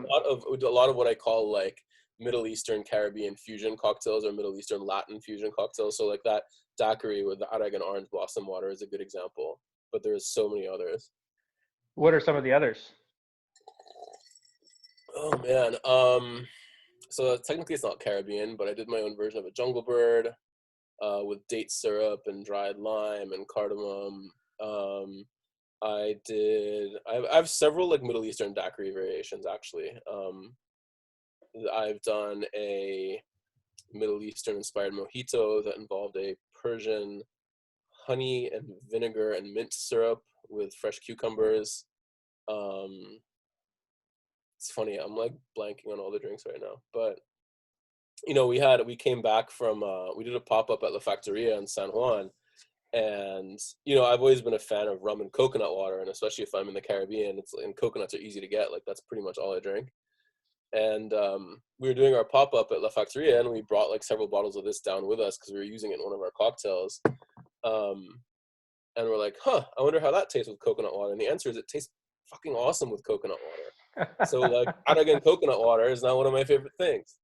we do a lot of what I call like Middle Eastern Caribbean fusion cocktails, or Middle Eastern Latin fusion cocktails. So like that daiquiri with the arag and orange blossom water is a good example, but there's so many others. what are some of the others? Oh man. So technically it's not Caribbean, but I did my own version of a jungle bird with date syrup and dried lime and cardamom. Um, I have several like Middle Eastern daiquiri variations actually. I've done a Middle Eastern inspired mojito that involved a Persian honey and vinegar and mint syrup with fresh cucumbers. Um, it's funny, I'm like blanking on all the drinks right now, but we came back from we did a pop-up at La Factoria in San Juan, and I've always been a fan of rum and coconut water, and especially if I'm in the Caribbean, and coconuts are easy to get. Like that's pretty much all I drink. And we were doing our pop-up at La Factoria, and we brought like several bottles of this down with us because we were using it in one of our cocktails. Um, and we're like, I wonder how that tastes with coconut water. And the answer is it tastes fucking awesome with coconut water. So like Aragon coconut water is now one of my favorite things.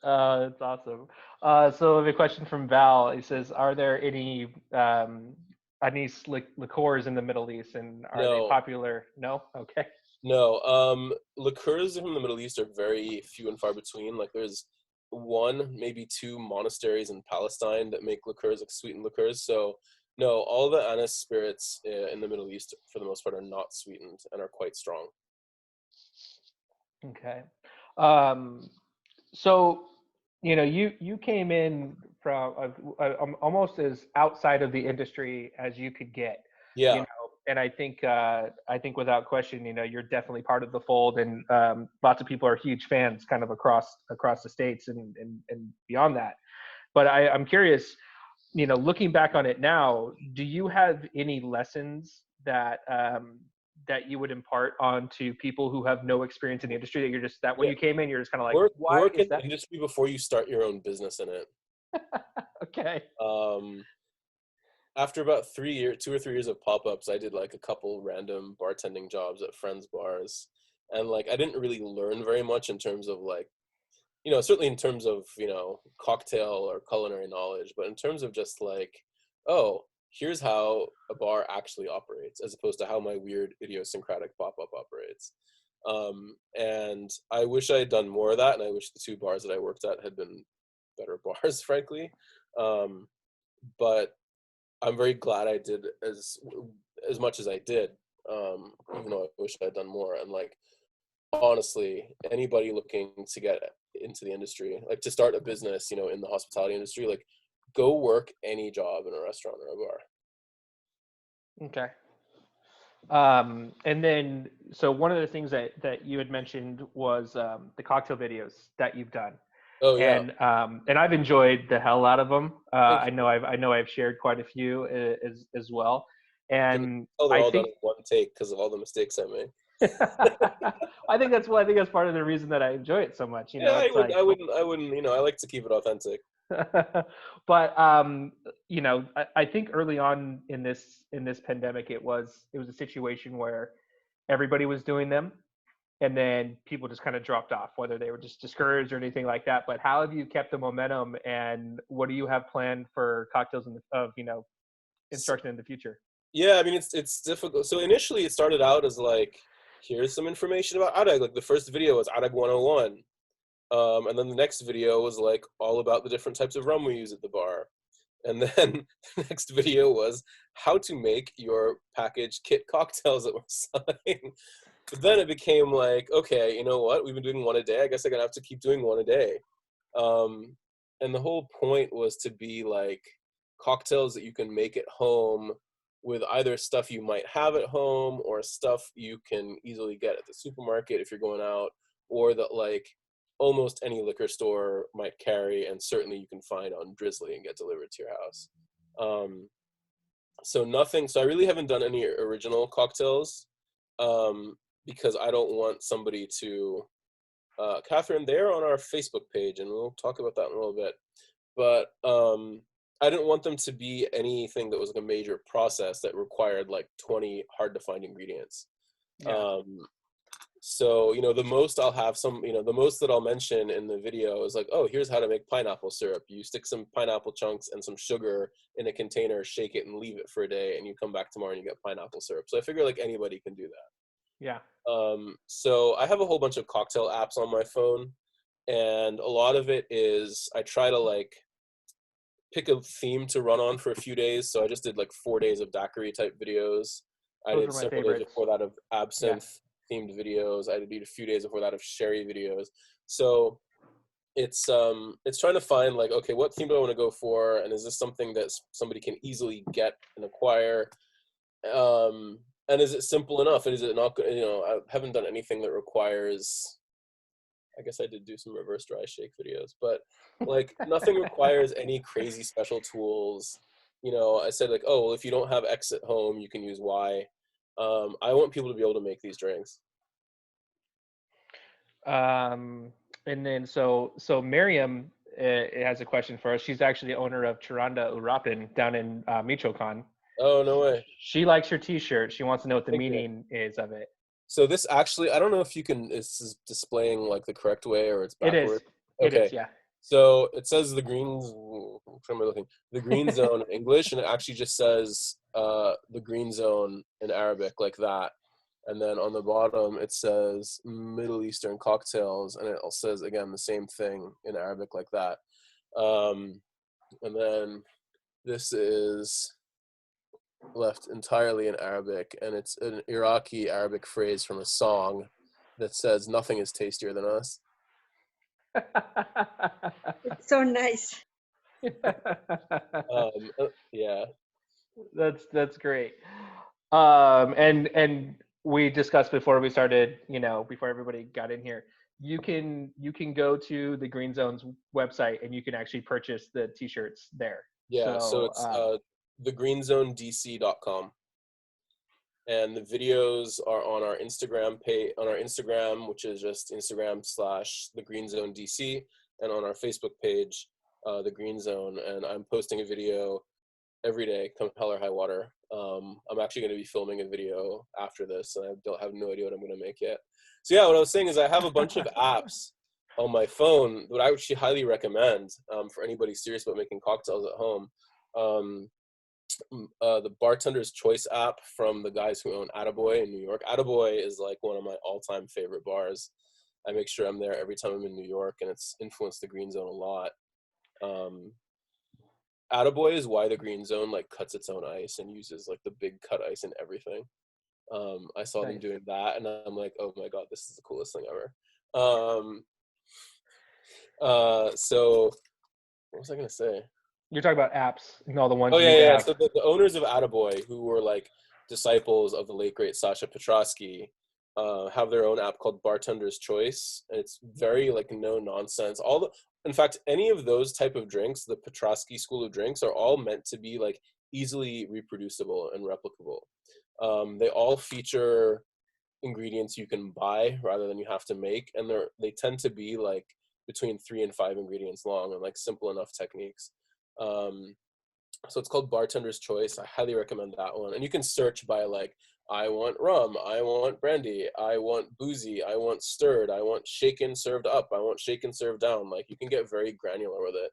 That's awesome. So I have a question from Val. He says, "Are there any anise liqueurs in the Middle East, and are they No, popular?" No. Okay. no. Liqueurs from the Middle East are very few and far between. Like there's one, maybe two monasteries in Palestine that make liqueurs, like sweetened liqueurs. So no, all the anise spirits in the Middle East, for the most part, are not sweetened and are quite strong. Okay. Um, so you came in from almost as outside of the industry as you could get, Yeah, and I think without question, you're definitely part of the fold, and lots of people are huge fans, kind of across the states and beyond that. But I'm curious, looking back on it now, do you have any lessons that you would impart on to people who have no experience in the industry, that you're just that when yeah. you came in, you're just kind of like, why Work is in the that? industry before you start your own business in it. Okay. Um, After about 3 years, 2 or 3 years of pop-ups, I did like a couple random bartending jobs at friends' bars, and like I didn't really learn very much in terms of like, certainly in terms of cocktail or culinary knowledge, but in terms of just like, oh, here's how a bar actually operates, as opposed to how my weird idiosyncratic pop-up operates. And I wish I had done more of that, and I wish the two bars that I worked at had been better bars, frankly. Um, but I'm very glad I did as much as I did, even though I wish I had done more. And like honestly, anybody looking to get into the industry, like to start a business, in the hospitality industry, like go work any job in a restaurant or a bar. Okay. And then, so one of the things that you had mentioned was the cocktail videos that you've done, Oh yeah, and I've enjoyed the hell out of them. thank you. I know I've shared quite a few as well, Can you and tell they're I all done think in one take because of all the mistakes I made? I think that's part of the reason that I enjoy it so much. Yeah, It's like, I wouldn't. I like to keep it authentic. but I think early on in this pandemic, it was a situation where everybody was doing them, and then people just kind of dropped off, whether they were just discouraged or anything like that. But how have you kept the momentum, and what do you have planned for cocktails instruction in the future? Yeah, I mean it's difficult. So initially it started out as like, here's some information about Adag. Like the first video was Adag 101. And then the next video was like all about the different types of rum we use at the bar. And then the next video was how to make your packaged kit cocktails that we're selling. But then it became like, okay, you know what? We've been doing one a day. I guess I'm gonna have to keep doing one a day. Um, and the whole point was to be like cocktails that you can make at home with either stuff you might have at home or stuff you can easily get at the supermarket if you're going out, or that like almost any liquor store might carry, and certainly you can find on Drizzly and get delivered to your house. Um, so nothing. So I really haven't done any original cocktails, because I don't want somebody to. Catherine, they're on our Facebook page, and we'll talk about that in a little bit. But I didn't want them to be anything that was like a major process that required like 20 hard to find ingredients. Yeah. Um, so, the most that I'll mention in the video is like, oh, here's how to make pineapple syrup. You stick some pineapple chunks and some sugar in a container, shake it, and leave it for a day, and you come back tomorrow and you get pineapple syrup. So I figure like anybody can do that. Yeah. So I have a whole bunch of cocktail apps on my phone, and a lot of it is I try to like pick a theme to run on for a few days. So I just did like 4 days of daiquiri type videos. I Those did were my several days favorites. before that of Yeah. absinthe themed videos. I did a few days before that of sherry videos. So it's trying to find like, okay, what theme do I want to go for, and is this something that somebody can easily get and acquire, and is it simple enough, and is it not, I haven't done anything that requires I guess I did do some reverse dry shake videos, but like nothing requires any crazy special tools. You know, I said like, oh, well, if you don't have X at home, you can use Y. I want people to be able to make these drinks. Um, and then so Miriam has a question for us. She's actually the owner of Chiranda Urapan down in Michoacan. Oh, no way. She likes your T-shirt. She wants to know what the Thank you. meaning is of it. So this actually, I don't know if you can, this is displaying like the correct way or it's It backward. is. It Okay. is. Yeah. So it says the green, which am I looking? The green zone in English, and it actually just says the green zone in Arabic like that. And then on the bottom it says Middle Eastern cocktails, and it also says again the same thing in Arabic like that. And then this is left entirely in Arabic, and it's an Iraqi Arabic phrase from a song that says nothing is tastier than us. It's so nice. Yeah. That's great. And we discussed before we started, before everybody got in here, you can go to the Green Zone's website and you can actually purchase the t-shirts there. Yeah, so it's thegreenzonedc.com. And the videos are on our Instagram page, on our Instagram, which is just Instagram/thegreenzonedc, and on our Facebook page, The Green Zone. And I'm posting a video every day, come hell or high water. I'm actually going to be filming a video after this, and I have no idea what I'm going to make yet. So yeah, what I was saying is I have a bunch of apps on my phone that I would actually highly recommend for anybody serious about making cocktails at home. The Bartender's Choice app from the guys who own Attaboy in New York. Attaboy is like one of my all-time favorite bars. I make sure I'm there every time I'm in New York, and it's influenced the Green Zone a lot. Attaboy is why the Green Zone like cuts its own ice and uses like the big cut ice and everything. I saw them doing that, and I'm like, oh my god, this is the coolest thing ever. So what was I gonna say? You're talking about apps, all the ones. Oh yeah. So the owners of Attaboy, who were like disciples of the late great Sasha Petrosky, have their own app called Bartender's Choice, and it's very like no nonsense. In fact, any of those type of drinks, the Petrosky school of drinks, are all meant to be like easily reproducible and replicable. They all feature ingredients you can buy rather than you have to make, and they tend to be like between 3 and 5 ingredients long and like simple enough techniques. So it's called Bartender's Choice. I highly recommend that one. And you can search by like, I want rum, I want brandy, I want boozy, I want stirred, I want shaken served up, I want shaken served down. Like you can get very granular with it.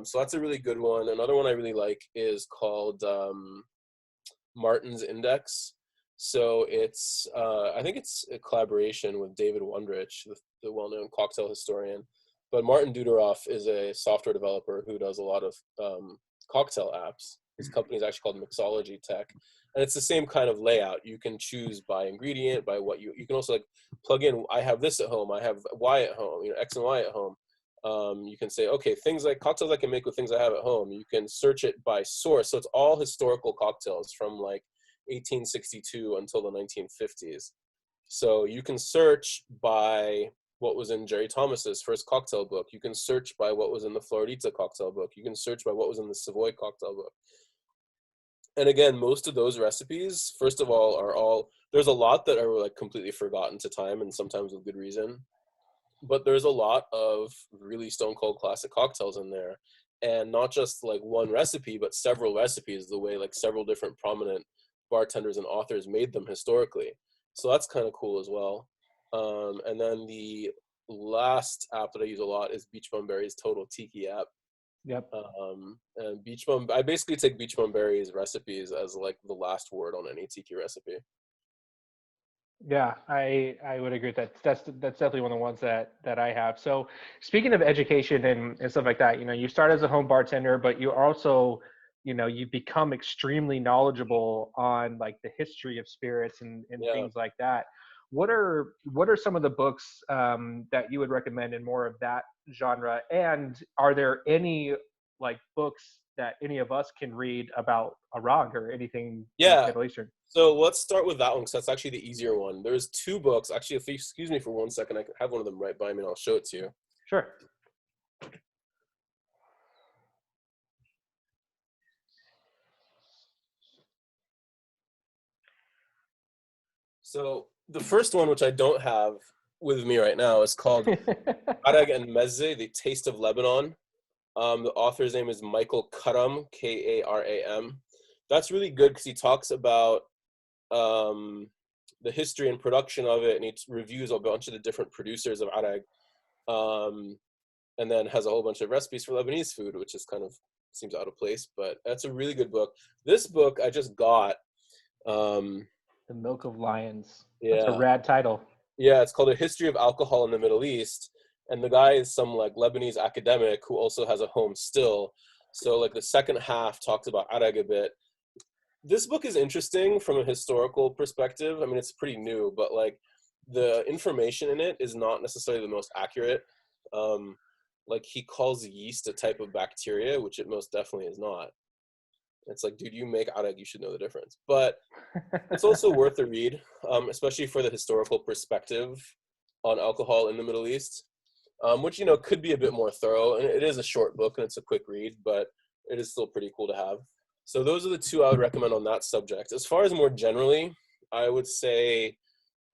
So that's a really good one. Another one I really like is called Martin's Index. So it's I think it's a collaboration with David Wondrich, the well-known cocktail historian. But Martin Duderoff is a software developer who does a lot of cocktail apps. His company is actually called Mixology Tech, and it's the same kind of layout. You can choose by ingredient, by what you can also like plug in. I have this at home. I have Y at home. X and Y at home. You can say, okay, things like cocktails I can make with things I have at home. You can search it by source. So it's all historical cocktails from like 1862 until the 1950s. So you can search by what was in Jerry Thomas's first cocktail book. You can search by what was in the Florida cocktail book. You can search by what was in the Savoy cocktail book. And again, most of those recipes, first of all, there's a lot that are like completely forgotten to time, and sometimes with good reason. But there's a lot of really stone cold classic cocktails in there. And not just like one recipe, but several recipes, the way like several different prominent bartenders and authors made them historically. So that's kind of cool as well. And then the last app that I use a lot is Beach Bum Berry's Total Tiki app. Yep. And I basically take Beach Bum Berry's recipes as like the last word on any tiki recipe. Yeah, I would agree that that's definitely one of the ones that I have. So speaking of education and stuff like that, you start as a home bartender, but you also, you become extremely knowledgeable on like the history of spirits and things like that. What are some of the books that you would recommend in more of that genre? And are there any like books that any of us can read about Iraq or anything Yeah. Middle Eastern. So let's start with that one because that's actually the easier one. There's 2 books. Actually, if you excuse me for 1 second, I have one of them right by me and I'll show it to you. Sure. So the first one, which I don't have with me right now, is called Arag and Mezze, The Taste of Lebanon. The author's name is Michael Karam, Karam. That's really good because he talks about the history and production of it, and he reviews a bunch of the different producers of Arag, and then has a whole bunch of recipes for Lebanese food, which is kind of seems out of place, but that's a really good book. This book I just got. The Milk of Lions. Yeah. That's a rad title. Yeah, it's called A History of Alcohol in the Middle East. And the guy is some like Lebanese academic who also has a home still. So like the second half talks about Arag a bit. This book is interesting from a historical perspective. I mean, it's pretty new, but like the information in it is not necessarily the most accurate. Like he calls yeast a type of bacteria, which it most definitely is not. It's like, dude, you make Arag, you should know the difference. But it's also worth a read, especially for the historical perspective on alcohol in the Middle East, which, you know, could be a bit more thorough. And it is a short book and it's a quick read, but it is still pretty cool to have. So those are the 2 I would recommend on that subject. As far as more generally, I would say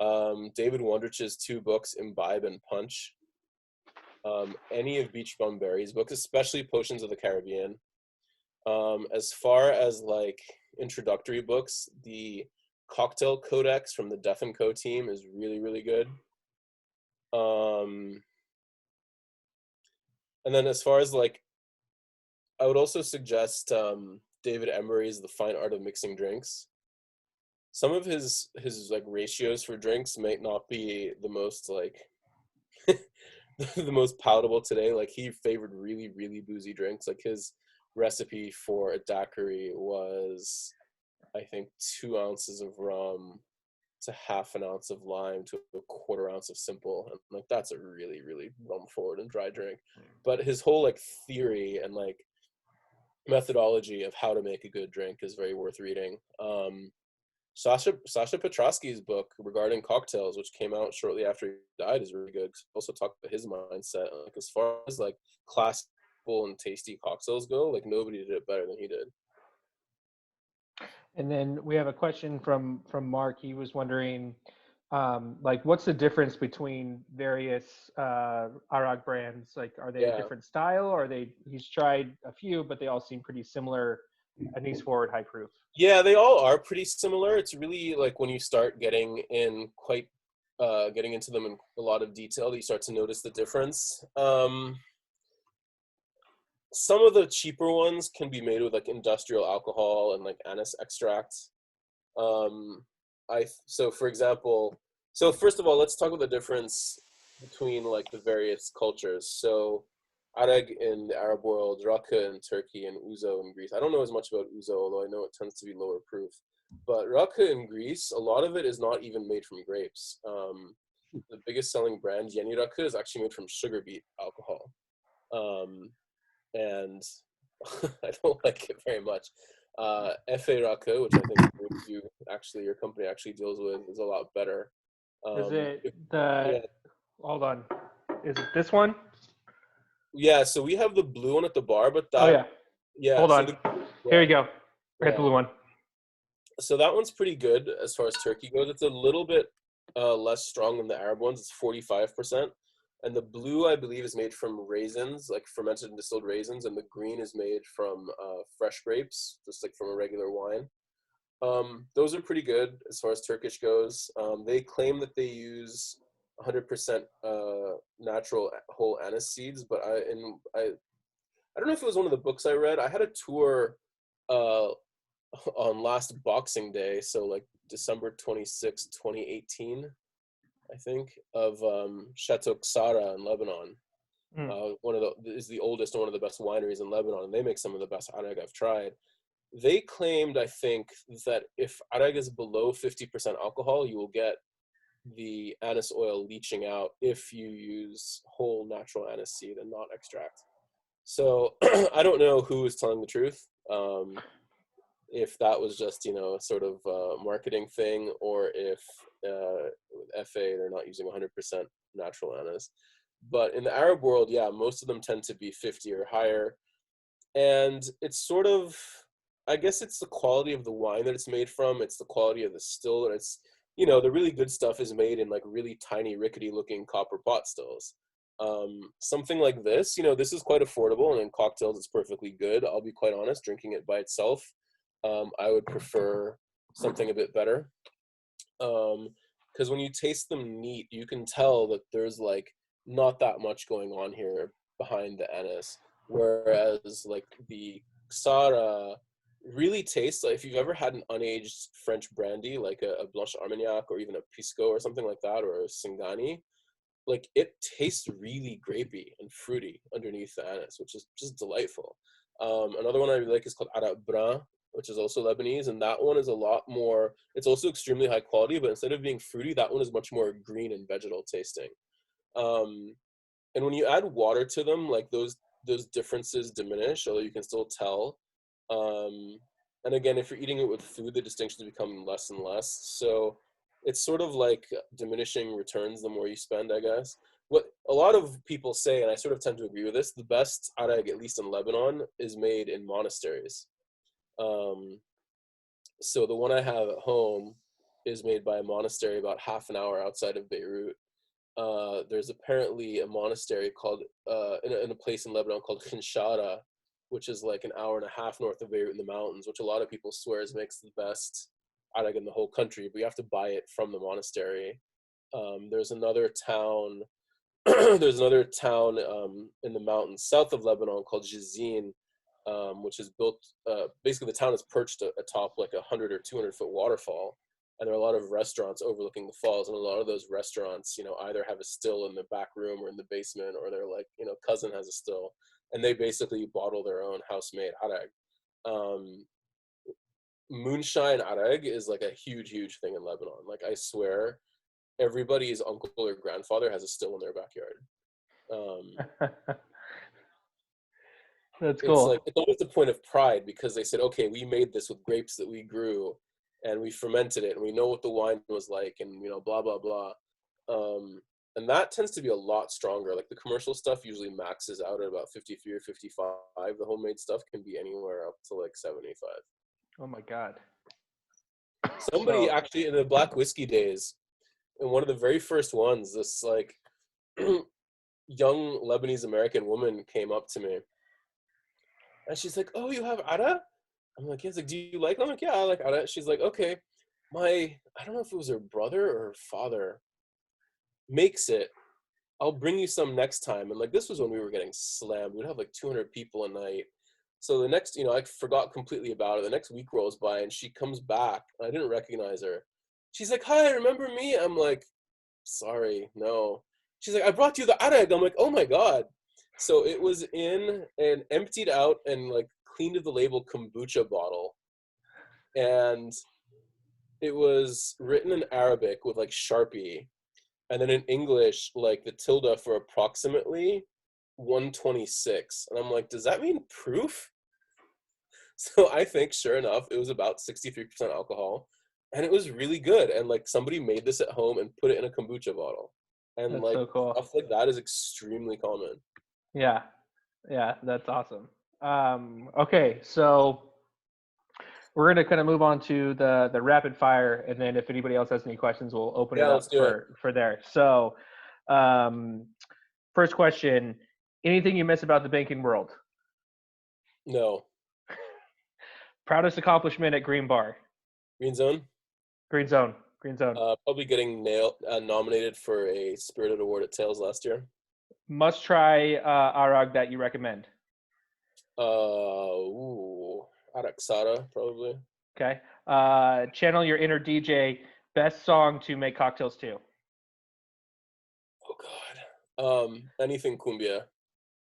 David Wondrich's 2 books, Imbibe and Punch. Any of Beach Bum Berry's books, especially Potions of the Caribbean. As far as like introductory books, the Cocktail Codex from the Death & Co team is really, really good. And then as far as like, I would also suggest David Emery's The Fine Art of Mixing Drinks. Some of his like ratios for drinks might not be the most like the most palatable today. Like he favored really, really boozy drinks. Like his recipe for a daiquiri was, I think, 2 ounces of rum to half an ounce of lime to a quarter ounce of simple, and like that's a really, really rum forward and dry drink. But his whole like theory and like methodology of how to make a good drink is very worth reading. Sasha Petrosky's book regarding cocktails, which came out shortly after he died, is really good. Also talked about his mindset, like as far as like classical and tasty cocktails go, like nobody did it better than he did. And then we have a question from Mark. He was wondering, like, what's the difference between various Arag brands? Like, are they a different style, or are they? He's tried a few, but they all seem pretty similar. Anise forward, high proof. Yeah, they all are pretty similar. It's really like when you start getting in getting into them in a lot of detail that you start to notice the difference. Some of the cheaper ones can be made with like industrial alcohol and like anise extract. So for example, so first of all, let's talk about the difference between like the various cultures. So Arag in the Arab world, Rakı in Turkey, and Ouzo in Greece. I don't know as much about Ouzo, although I know it tends to be lower proof. But Rakı in Greece, a lot of it is not even made from grapes. The biggest selling brand, Yeni Rakı, is actually made from sugar beet alcohol. And I don't like it very much. Efe Rakı, which I think your company actually deals with, is a lot better. Is it hold on. Is it this one? Yeah, so we have the blue one at the bar, but that Hold on. Here you go. Get the blue one. So that one's pretty good as far as Turkey goes. It's a little bit less strong than the Arab ones. It's 45%. And the blue, I believe, is made from raisins, like fermented and distilled raisins, and the green is made from fresh grapes, just like from a regular wine. Those are pretty good as far as Turkish goes. They claim that they use 100% natural whole anise seeds, but I don't know if it was one of the books I read. I had a tour on last Boxing Day, so like December 26, 2018, I think, of Chateau Ksara in Lebanon. Is the oldest and one of the best wineries in Lebanon, and they make some of the best arag I've tried. They claimed, I think, that if arag is below 50% alcohol, you will get the anise oil leaching out if you use whole natural anise seed and not extract. So I don't know who is telling the truth. If that was just, sort of marketing thing, or if with FA they're not using 100% natural anise. But in the Arab world, yeah, most of them tend to be 50 or higher. And it's sort of, I guess it's the quality of the wine that it's made from. It's the quality of the still that it's, the really good stuff is made in like really tiny, rickety looking copper pot stills. Something like this, this is quite affordable, and in cocktails it's perfectly good. I'll be quite honest, drinking it by itself, I would prefer something a bit better. Because when you taste them neat, you can tell that there's like not that much going on here behind the anise. Whereas like the Xara really tastes like, if you've ever had an unaged French brandy, like a Blanche Armagnac or even a Pisco or something like that, or a Singani, like it tastes really grapey and fruity underneath the anise, which is just delightful. Another one I really like is called Arab Brun, which is also Lebanese, and that one is a lot more, it's also extremely high quality, but instead of being fruity, that one is much more green and vegetal tasting. And when you add water to them, like those differences diminish, although you can still tell. And again, if you're eating it with food, the distinctions become less and less. So it's sort of like diminishing returns the more you spend, I guess. What a lot of people say, and I sort of tend to agree with this, the best arag, at least in Lebanon, is made in monasteries. Um, so the one I have at home is made by a monastery about half an hour outside of Beirut. There's apparently a monastery called, in a place in Lebanon called Khinshara, which is like an hour and a half north of Beirut in the mountains, which a lot of people swears makes the best arag in the whole country, but you have to buy it from the monastery. There's another town, in the mountains south of Lebanon called Jizin, which is built, basically the town is perched atop like 100 or 200-foot waterfall. And there are a lot of restaurants overlooking the falls, and a lot of those restaurants, either have a still in the back room or in the basement, or their like, cousin has a still, and they basically bottle their own house-made arag. Um, Moonshine arag is like a huge, huge thing in Lebanon. Like I swear, everybody's uncle or grandfather has a still in their backyard. Um, That's it's cool. like it's almost a point of pride because they said, okay, we made this with grapes that we grew, and we fermented it, and we know what the wine was like, and blah blah blah. And that tends to be a lot stronger. Like the commercial stuff usually maxes out at about 53 or 55. The homemade stuff can be anywhere up to like 75. Oh my God. Somebody So, actually in the black whiskey days, in one of the very first ones, this like young Lebanese American woman came up to me, and she's like, "Oh, you have Ara?" I'm like, "Yes." Like, "Do you like them?" I'm like, "Yeah, I like Ara." She's like, "Okay, I don't know if it was her brother or her father makes it. I'll bring you some next time." And like, this was when we were getting slammed. We'd have like 200 people a night. So the next, I forgot completely about it. The next week rolls by, and she comes back, and I didn't recognize her. She's like, "Hi, remember me?" I'm like, "Sorry, no." She's like, "I brought you the arag." I'm like, "Oh my God." So it was in an emptied out and like cleaned to the label kombucha bottle. And it was written in Arabic with like Sharpie. And then in English, like the tilde for approximately 126. And I'm like, does that mean proof? So I think sure enough, it was about 63% alcohol. And it was really good. And like somebody made this at home and put it in a kombucha bottle. And that's like so cool. stuff like that is extremely common. Yeah. Yeah, that's awesome. Okay, so we're gonna kind of move on to the rapid fire, and then if anybody else has any questions, we'll open it Yeah, let's up do it. for there. So, um, first question: anything you miss about the banking world? No. Proudest accomplishment at Green Bar? Green Zone? Green Zone. Green Zone. Probably getting nominated for a Spirited Award at Tails last year. Must try Arag that you recommend. Araxata, probably. Okay. Channel your inner DJ. Best song to make cocktails to. Oh God. Anything cumbia.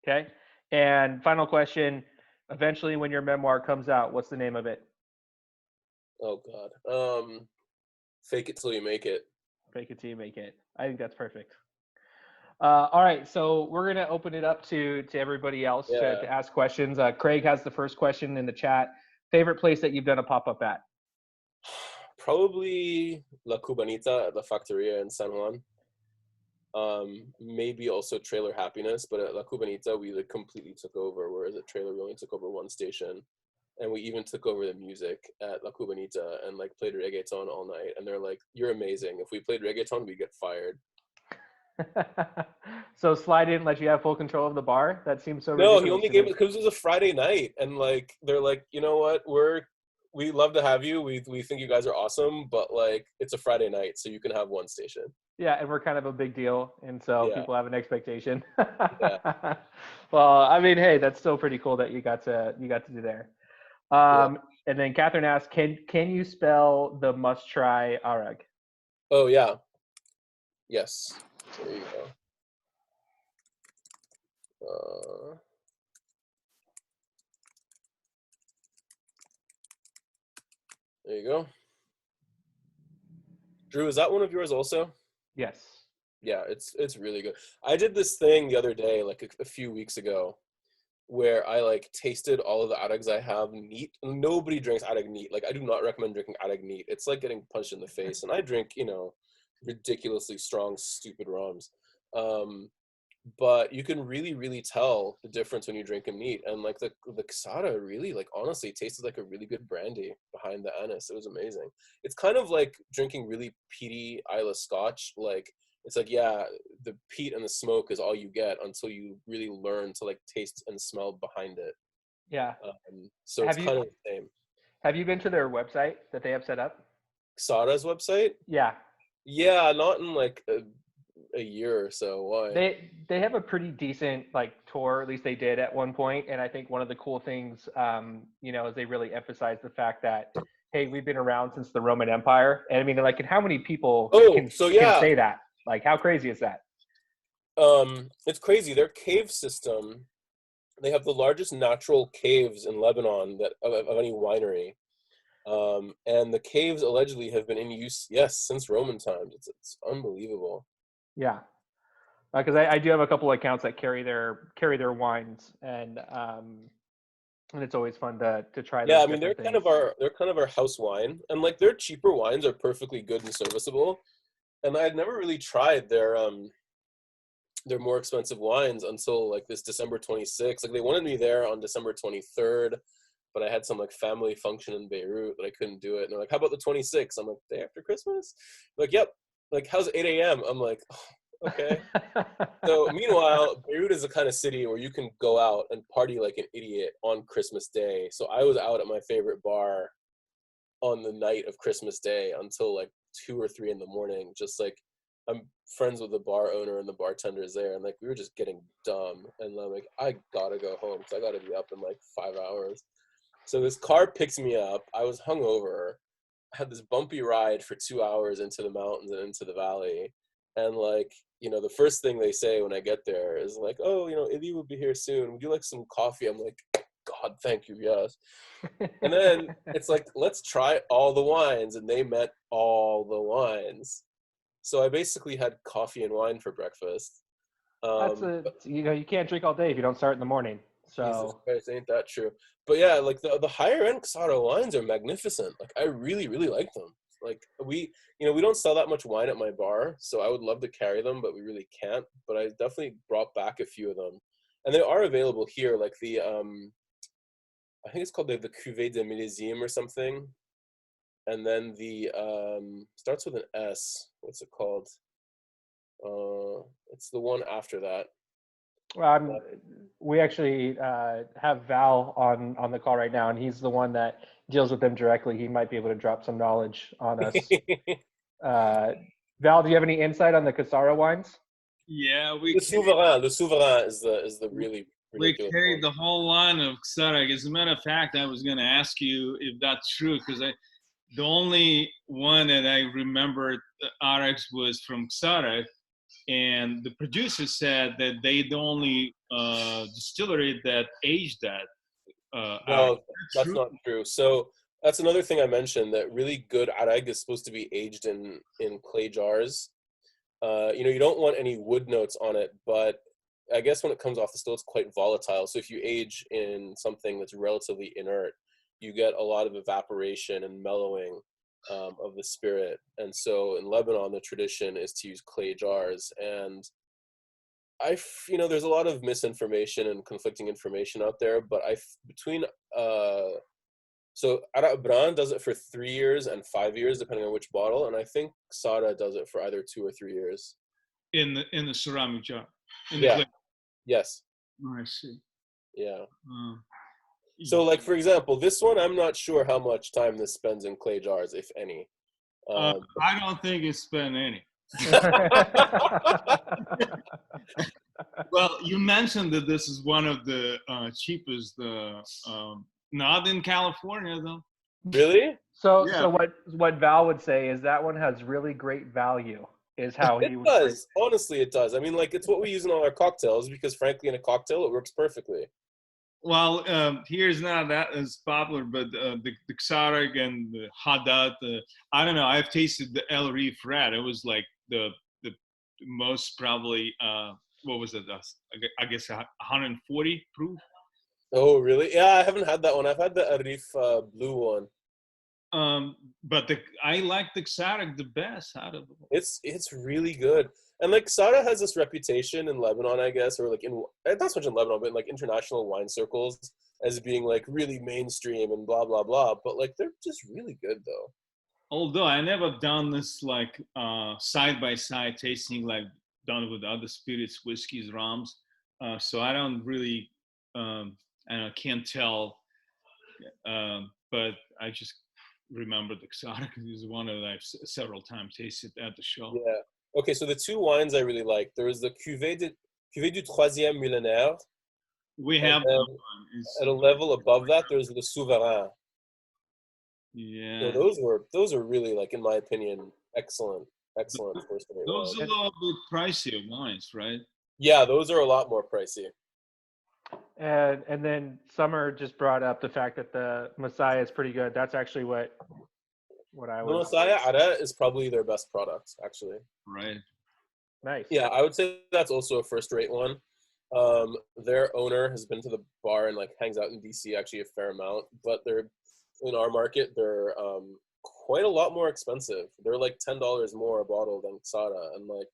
Okay. And final question. Eventually, when your memoir comes out, what's the name of it? Oh God. Fake it till you make it. Fake it till you make it. I think that's perfect. All right, so we're gonna open it up to everybody else Yeah. to ask questions. Craig has the first question in the chat. Favorite place that you've done a pop-up at? Probably La Cubanita at La Factoria in San Juan. Maybe also Trailer Happiness, but at La Cubanita we like completely took over, whereas at Trailer we only took over one station. And we even took over the music at La Cubanita and like played reggaeton all night. And they're like, "You're amazing. If we played reggaeton, we get fired." So Sly didn't let you have full control of the bar? That seems so No, he ridiculous only to gave me. it because it was a Friday night, and like they're like, "You know what? We love to have you. We think you guys are awesome, but like it's a Friday night, so you can have one station." Yeah, and we're kind of a big deal, and so Yeah, people have an expectation. yeah, Well, I mean, hey, that's still pretty cool that you got to do there. yeah. And then Catherine asked, can you spell the must try arag? Oh yeah, yes. There you go. There you go. Drew, is that one of yours also? Yes. Yeah, it's really good. I did this thing the other day, like a few weeks ago, where I like tasted all of the arags I have neat. Nobody drinks arag neat. Like I do not recommend drinking arag neat. It's like getting punched in the face. And I drink, ridiculously strong, stupid rums. Um, but you can really, really tell the difference when you drink them neat. And like the Casada really, like honestly, tasted like a really good brandy behind the anise. It was amazing. It's kind of like drinking really peaty Isla Scotch. Like it's like, yeah, the peat and the smoke is all you get until you really learn to like taste and smell behind it. Yeah. So it's Have you kind of the same. have you been to their website that they have set up? Casada's website? Yeah. Yeah, not in like a year or so. Why? They have a pretty decent like tour, at least they did at one point. And I think one of the cool things, is they really emphasize the fact that, hey, we've been around since the Roman Empire. And I mean, like, and how many people Oh, can so can yeah, say that? Like, how crazy is that? it's crazy. Their cave system, they have the largest natural caves in Lebanon that of any winery. And the caves allegedly have been in use, yes, since Roman times. It's unbelievable. Yeah, because I do have a couple of accounts that carry their wines, and it's always fun to try Yeah, those I mean different things. they're kind of our house wine, and like their cheaper wines are perfectly good and serviceable. And I had never really tried their more expensive wines until like this December 26th. Like they wanted me there on December 23rd, but I had some like family function in Beirut that I couldn't do it. And they're like, "How about the 26th?" I'm like, "Day after Christmas?" Like, "Yep." Like, "How's 8 a.m.?" I'm like, oh, "Okay." So meanwhile, Beirut is the kind of city where you can go out and party like an idiot on Christmas Day. So I was out at my favorite bar on the night of Christmas Day until like 2 or 3 in the morning. Just like I'm friends with the bar owner and the bartenders there, and like we were just getting dumb. And I'm like, I gotta go home because I gotta be up in like 5 hours. So this car picks me up. I was hungover. I had this bumpy ride for 2 hours into the mountains and into the valley. And like, the first thing they say when I get there is like, "Oh, Illy will be here soon. Would you like some coffee?" I'm like, "God, thank you, yes." And then it's like, "Let's try all the wines." And they meant all the wines. So I basically had coffee and wine for breakfast. That's Um, you can't drink all day if you don't start in the morning. Jesus So Christ, ain't that true? But yeah, like the higher end Casado wines are magnificent. Like I really, really like them. Like we don't sell that much wine at my bar, so I would love to carry them, but we really can't. But I definitely brought back a few of them, and they are available here. Like the I think it's called the Cuvée de Millésime or something, and then the starts with an S. What's it called? It's the one after that. um, we actually have Val on the call right now, and he's the one that deals with them directly. He might be able to drop some knowledge on us. Uh, Val, do you have any insight on the Casara wines? Yeah, Le Souverain is the really we ridiculous carried one. the whole line of Xarag. As a matter of fact, I was going to ask you if that's true because the only one that I remembered RX was from Xarag, and the producer said that they the only distillery that aged that RX. No, that's not true. So that's another thing I mentioned, that really good arag is supposed to be aged in clay jars. you don't want any wood notes on it, but I guess when it comes off the still, it's quite volatile. So if you age in something that's relatively inert, you get a lot of evaporation and mellowing of the spirit. And so in Lebanon, the tradition is to use clay jars. And there's a lot of misinformation and conflicting information out there, but so Arak Bran does it for 3 years and 5 years, depending on which bottle. And I think Sara does it for either 2 or 3 years. In the ceramic jar. Yeah. Yes. Oh, I see. Yeah. So, like, for example, this one, I'm not sure how much time this spends in clay jars, if any. I don't think it's spent any. Well, you mentioned that this is one of the cheapest, not in California, though. Really? So Yeah. so what Val would say is that one has really great value, is how he It would does. Honestly, it does. I mean, like, it's what we use in all our cocktails because, frankly, in a cocktail, it works perfectly. Well, here's not that as popular, but the Xarek and the Hadat, I don't know. I've tasted the El Reef Red. It was like the most probably, what was it? I guess 140 proof. Oh, really? Yeah, I haven't had that one. I've had the Arif blue one. But I like the Xarek the best out of them. It's really good. And like Sara has this reputation in Lebanon, I guess, or like not so much in Lebanon, but in like international wine circles as being like really mainstream and blah blah blah. But like they're just really good though. Although I never done this like side by side tasting like done with other spirits, whiskeys, rums. So I don't really I can't tell. But I just remember the Xarek is one that I've several times tasted at the show. Yeah. Okay, so the 2 wines I really like. There is the Cuvée du Troisième Millénaire. We have that one. At a level above that, there's the Souverain. Yeah. So those are really, like, in my opinion, excellent first of all. Those are a little bit pricier wines, right? Yeah, those are a lot more pricey. And then Summer just brought up the fact that the Messiah is pretty good. That's actually what I The would. Messiah Ara is probably their best product, actually. Right. Nice. Yeah, I would say that's also a first-rate one. Their owner has been to the bar and like hangs out in DC actually a fair amount, but they're in our market they're quite a lot more expensive. They're like $10 more a bottle than Xara, and like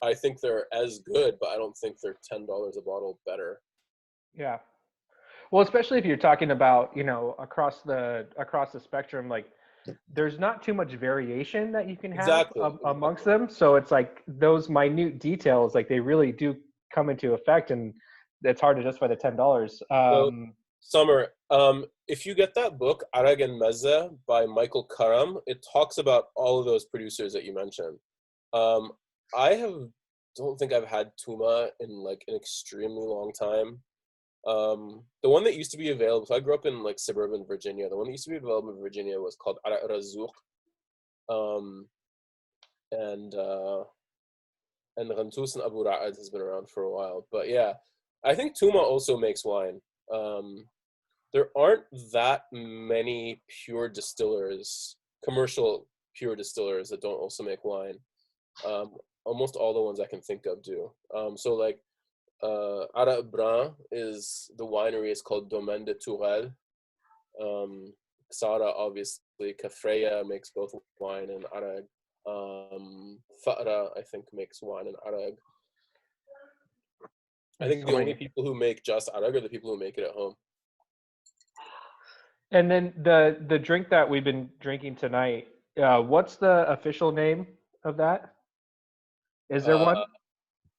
I think they're as good, but I don't think they're $10 a bottle better. Yeah. Well, especially if you're talking about, across the spectrum, like there's not too much variation that you can have Exactly. amongst them. So it's like those minute details, like they really do come into effect, and it's hard to justify the $10. Summer, if you get that book, Arag and Mezze by Michael Karam, it talks about all of those producers that you mentioned. I don't think I've had Tuma in like an extremely long time. The one that used to be available, so I grew up in like suburban Virginia. The one that used to be available in Virginia was called Arak Razouk. And Rantus and Abu Ra'ad has been around for a while. But yeah, I think Tuma also makes wine. There aren't that many pure distillers, commercial pure distillers that don't also make wine. Almost all the ones I can think of do. So like Arak Bran is the winery is called Domaine de Tourelle. Xara, obviously, Kafreya makes both wine and Arag. Fa'ra, I think, makes wine and Arag. I think the only people who make just Arag are the people who make it at home. And then the drink that we've been drinking tonight, what's the official name of that? Is there one?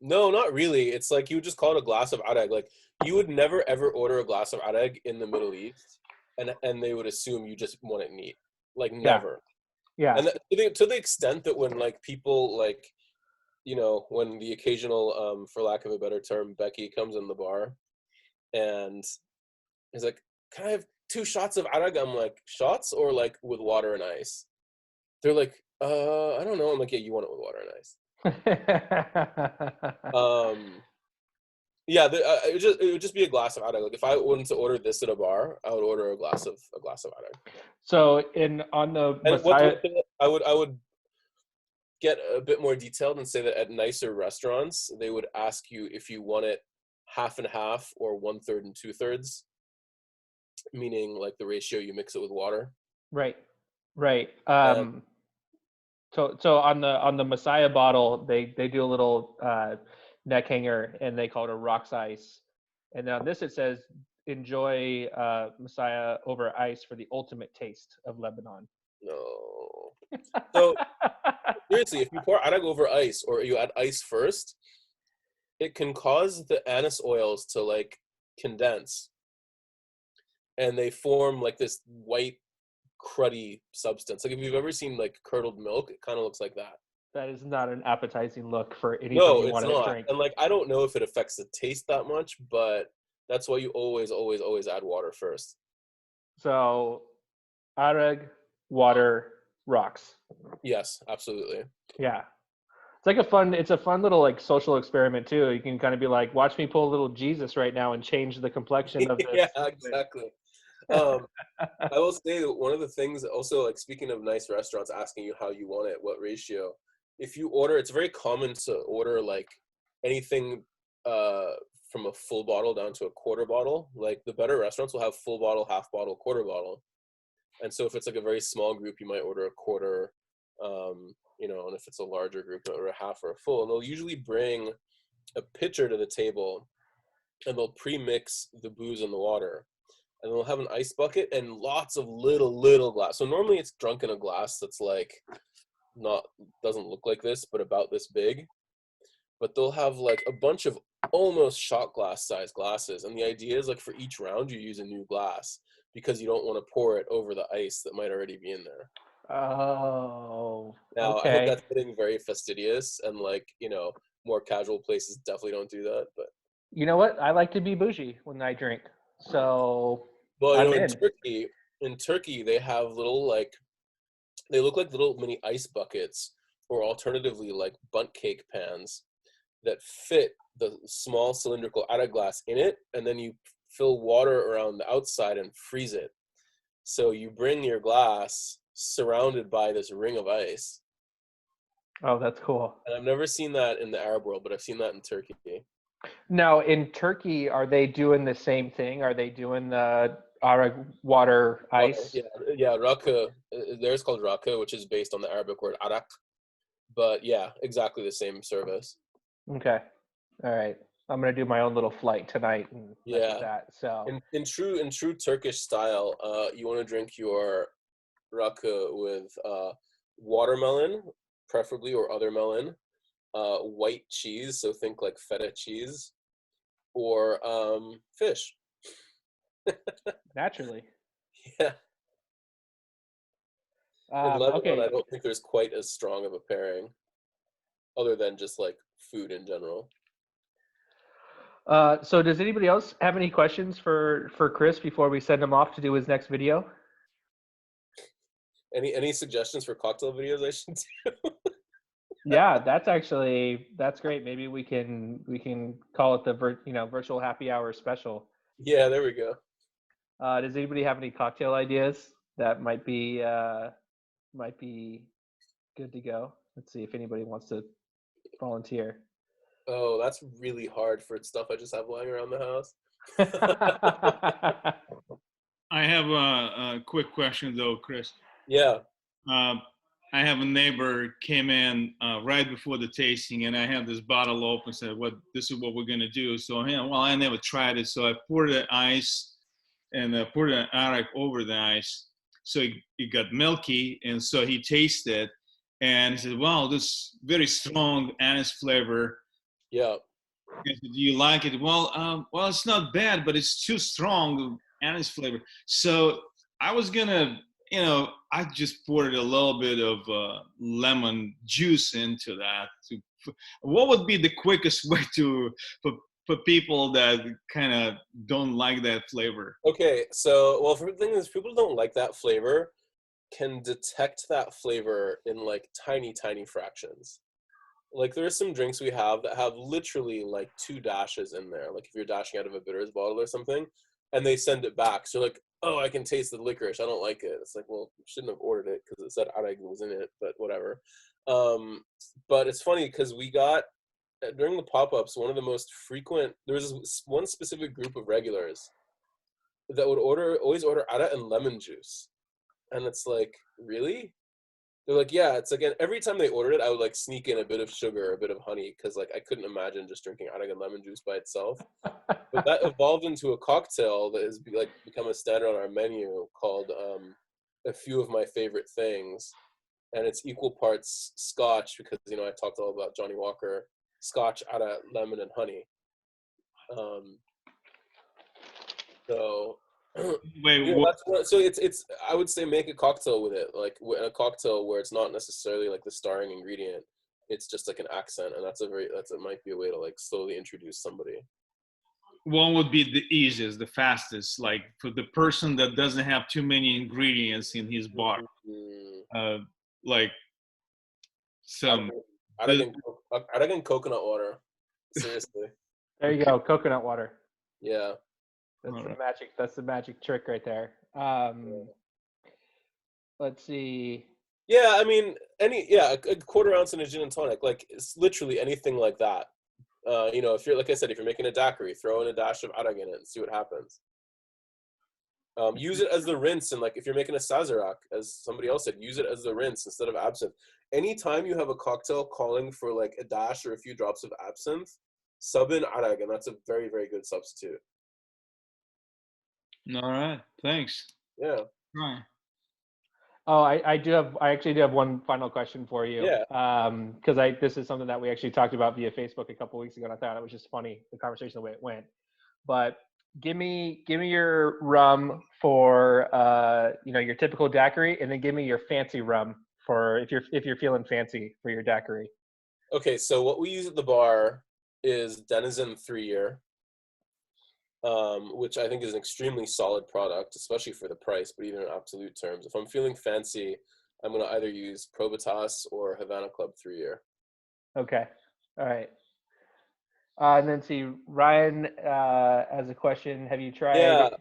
No, not really. It's like you would just call it a glass of Arag. Like you would never ever order a glass of Arag in the Middle East, and they would assume you just want it neat. Like never. Yeah. And to the extent that when like people like, when the occasional, for lack of a better term, Becky comes in the bar, and is like, "Can I have 2 shots of Arag?" I'm like, "Shots or like with water and ice?" They're like, "I don't know." I'm like, "Yeah, you want it with water and ice." Yeah, it would just be a glass of Arag. Like if I wanted to order this at a bar, I would order a glass of Arag. So on the Messiah, I would get a bit more detailed and say that at nicer restaurants, they would ask you if you want it half and half or 1/3 and 2/3, meaning like the ratio you mix it with water. Right. Right. And So on the Messiah bottle, they do a little neck hanger, and they call it a rocks ice. And on this it says, "Enjoy Messiah over ice for the ultimate taste of Lebanon." no. So seriously, if you pour arak over ice or you add ice first, it can cause the anise oils to like condense, and they form like this white cruddy substance. Like if you've ever seen like curdled milk, it kind of looks like that. That is not an appetizing look for anything No, you it's want to not. drink. And like I don't know if it affects the taste that much, but that's why you always add water first. So, arag, water, rocks. Yes, absolutely. Yeah. It's a fun little like social experiment too. You can kind of be like, watch me pull a little Jesus right now and change the complexion of this. Yeah, exactly. I will say that one of the things also, like speaking of nice restaurants asking you how you want it, what ratio, if you order, it's very common to order like anything from a full bottle down to a quarter bottle. Like the better restaurants will have full bottle, half bottle, quarter bottle. And so if it's like a very small group, you might order a quarter, and if it's a larger group, or a half or a full. And they'll usually bring a pitcher to the table, and they'll pre-mix the booze and the water. And they'll have an ice bucket and lots of little glass. So normally it's drunk in a glass that's like doesn't look like this, but about this big. But they'll have like a bunch of almost shot glass sized glasses. And the idea is like for each round you use a new glass, because you don't want to pour it over the ice that might already be in there. Oh, Now, I know okay. that's getting very fastidious, and like, more casual places definitely don't do that. But You know what? I like to be bougie when I drink. So well, I'm in in. Turkey they have little like, they look like little mini ice buckets, or alternatively like bundt cake pans that fit the small cylindrical arak glass in it, and then you fill water around the outside and freeze it. So you bring your glass surrounded by this ring of ice. Oh, that's cool. And I've never seen that in the Arab world, but I've seen that in Turkey. Now, in Turkey, are they doing the same thing? Are they doing the arag water ice? Yeah, rakı. There's called rakı, which is based on the Arabic word arak. But yeah, exactly the same service. Okay. All right. I'm gonna do my own little flight tonight and mess with Yeah. that. So In true Turkish style, you want to drink your rakı with watermelon, preferably, or other melon, white cheese, so think like feta cheese, or fish. naturally. Yeah. In Lebanon, Okay. I don't think there's quite as strong of a pairing, other than just like food in general. So does anybody else have any questions for Chris before we send him off to do his next video? Any suggestions for cocktail videos I should do? Yeah, that's great. Maybe we can call it the virtual happy hour special. Yeah, there we go. Does anybody have any cocktail ideas that might be good to go? Let's see if anybody wants to volunteer. Oh, that's really hard for stuff I just have lying around the house. I have a quick question though, Chris. Yeah. I have a neighbor came in right before the tasting, and I had this bottle open. Said, "What? This is what we're gonna do." So, well, I never tried it, so I poured the ice and poured an arak over the ice, so it got milky, and so he tasted, and he said, "Wow, this very strong anise flavor." Yeah. I said, "Do you like it?" Well, it's not bad, but it's too strong anise flavor. So I was gonna, I just poured a little bit of lemon juice into that. What would be the quickest way for people that kind of don't like that flavor? Okay, so well, for the thing is, people who don't like that flavor can detect that flavor in like tiny fractions. Like there are some drinks we have that have literally like 2 dashes in there. Like if you're dashing out of a bitters bottle or something, and they send it back. So like, oh, I can taste the licorice. I don't like it. It's like, well, you shouldn't have ordered it because it said arak was in it, but whatever. But it's funny because we got during the pop-ups, one of the most frequent. There was one specific group of regulars that would always order ara and lemon juice, and it's like, really? They're like, yeah, it's like every time they ordered it, I would like sneak in a bit of sugar, a bit of honey, because like I couldn't imagine just drinking ara and lemon juice by itself. But that evolved into a cocktail that has like become a standard on our menu called a few of my favorite things, and it's equal parts scotch because I talked all about Johnny Walker, scotch, ara, lemon, and honey. So Wait, so it's I would say make a cocktail with it, like a cocktail where it's not necessarily like the starring ingredient, it's just like an accent, and it might be a way to like slowly introduce somebody. one would be the easiest, the fastest, like for the person that doesn't have too many ingredients in his bar, like some. Aragan coconut water. Seriously. There you go, coconut water. Yeah. That's the magic trick right there. Let's see. Yeah, I mean, a quarter ounce in a gin and tonic, like it's literally anything like that. If you're, like I said, if you're making a daiquiri, throw in a dash of arag in it and see what happens. Use it as the rinse, and like if you're making a sazerac, as somebody else said, use it as the rinse instead of absinthe. Anytime you have a cocktail calling for like a dash or a few drops of absinthe, sub in arag, and that's a very, very good substitute. All right, thanks. Yeah. Right. Oh, I actually do have one final question for you. Yeah. Because this is something that we actually talked about via Facebook a couple of weeks ago, and I thought it was just funny, the conversation, the way it went. But give me your rum for your typical daiquiri, and then give me your fancy rum for if you're feeling fancy for your daiquiri. Okay, so what we use at the bar is Denizen 3-year. Which I think is an extremely solid product, especially for the price, but even in absolute terms. If I'm feeling fancy, I'm going to either use Probitas or Havana Club 3-year. Okay. All right. And then see, Ryan has a question. Have you tried? Yeah.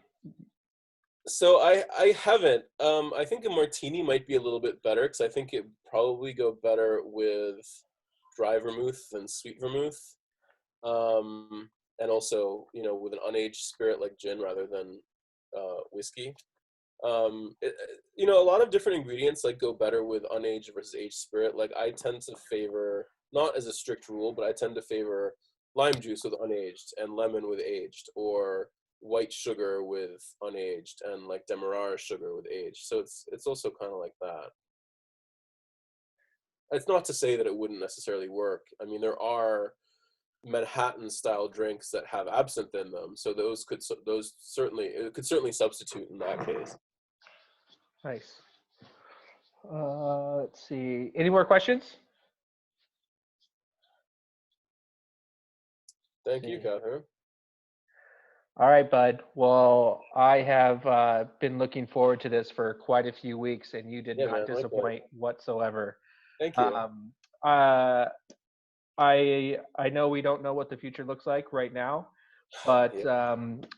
So I haven't. I think a martini might be a little bit better because I think it probably go better with dry vermouth than sweet vermouth. And also, with an unaged spirit like gin rather than whiskey. A lot of different ingredients like go better with unaged versus aged spirit. Like I tend to favor, not as a strict rule, but I tend to favor lime juice with unaged and lemon with aged, or white sugar with unaged and like demerara sugar with aged. So it's also kind of like that. It's not to say that it wouldn't necessarily work. I mean, there are Manhattan style drinks that have absinthe in them, so it could certainly substitute in that case. Nice. Let's see. Any more questions? Thank you, Catherine. All right, bud. Well, I have been looking forward to this for quite a few weeks, and you did not disappoint whatsoever. Thank you. I know we don't know what the future looks like right now, but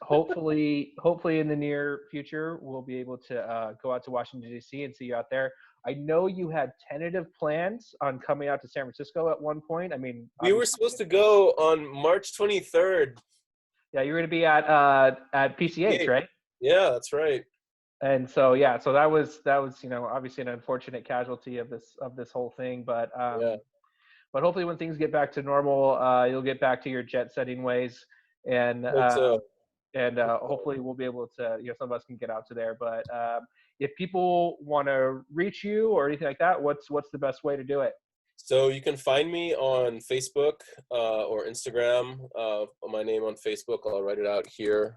hopefully in the near future we'll be able to go out to Washington D.C. and see you out there. I know you had tentative plans on coming out to San Francisco at one point. I mean, we were supposed to go on March 23rd. Yeah, you're going to be at PCH, right? Yeah, that's right. And so that was obviously an unfortunate casualty of this whole thing, but hopefully when things get back to normal, you'll get back to your jet setting ways, and hopefully we'll be able to, some of us can get out to there. But if people want to reach you or anything like that, what's the best way to do it? So you can find me on Facebook or Instagram. My name on Facebook, I'll write it out here.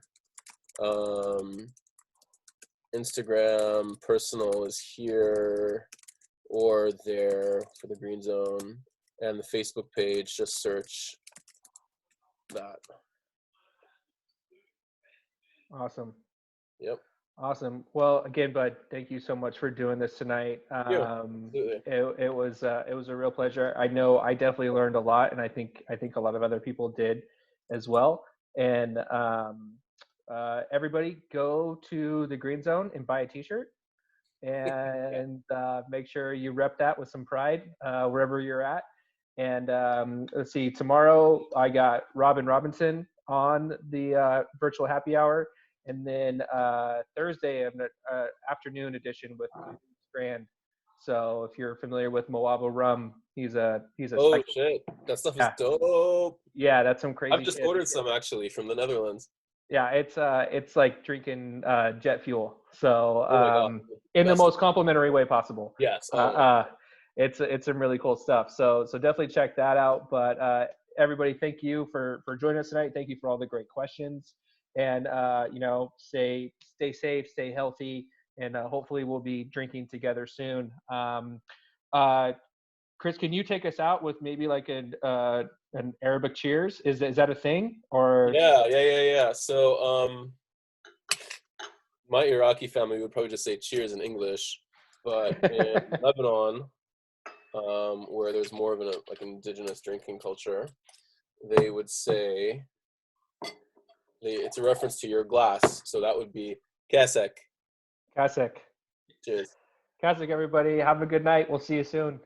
Instagram personal is here or there for the Green Zone. And the Facebook page, just search that. Awesome. Yep. Awesome. Well, again, bud, thank you so much for doing this tonight. Absolutely. It was a real pleasure. I know I definitely learned a lot, and I think a lot of other people did as well. And everybody, go to the Green Zone and buy a T-shirt. and make sure you rep that with some pride wherever you're at. And let's see, tomorrow I got Robin Robinson on the virtual happy hour. And then Thursday, an afternoon edition with Strand. So if you're familiar with Moabo Rum, he's a Oh psycho. shit, that stuff is Yeah. dope. Yeah, that's some crazy I've just shit. ordered some actually from the Netherlands. Yeah, it's like drinking jet fuel. So Oh my god. in the Best. most complimentary way possible. Yes. It's some really cool stuff. So definitely check that out. But everybody, thank you for joining us tonight. Thank you for all the great questions. And stay safe, stay healthy, and hopefully we'll be drinking together soon. Chris, can you take us out with maybe like an Arabic cheers? Is that a thing or? Yeah. So my Iraqi family would probably just say cheers in English, but in Lebanon, where there's more of an like indigenous drinking culture, they would say it's a reference to your glass, so that would be kasek. Kasek. Cheers. Kasek, everybody. Have a good night. We'll see you soon.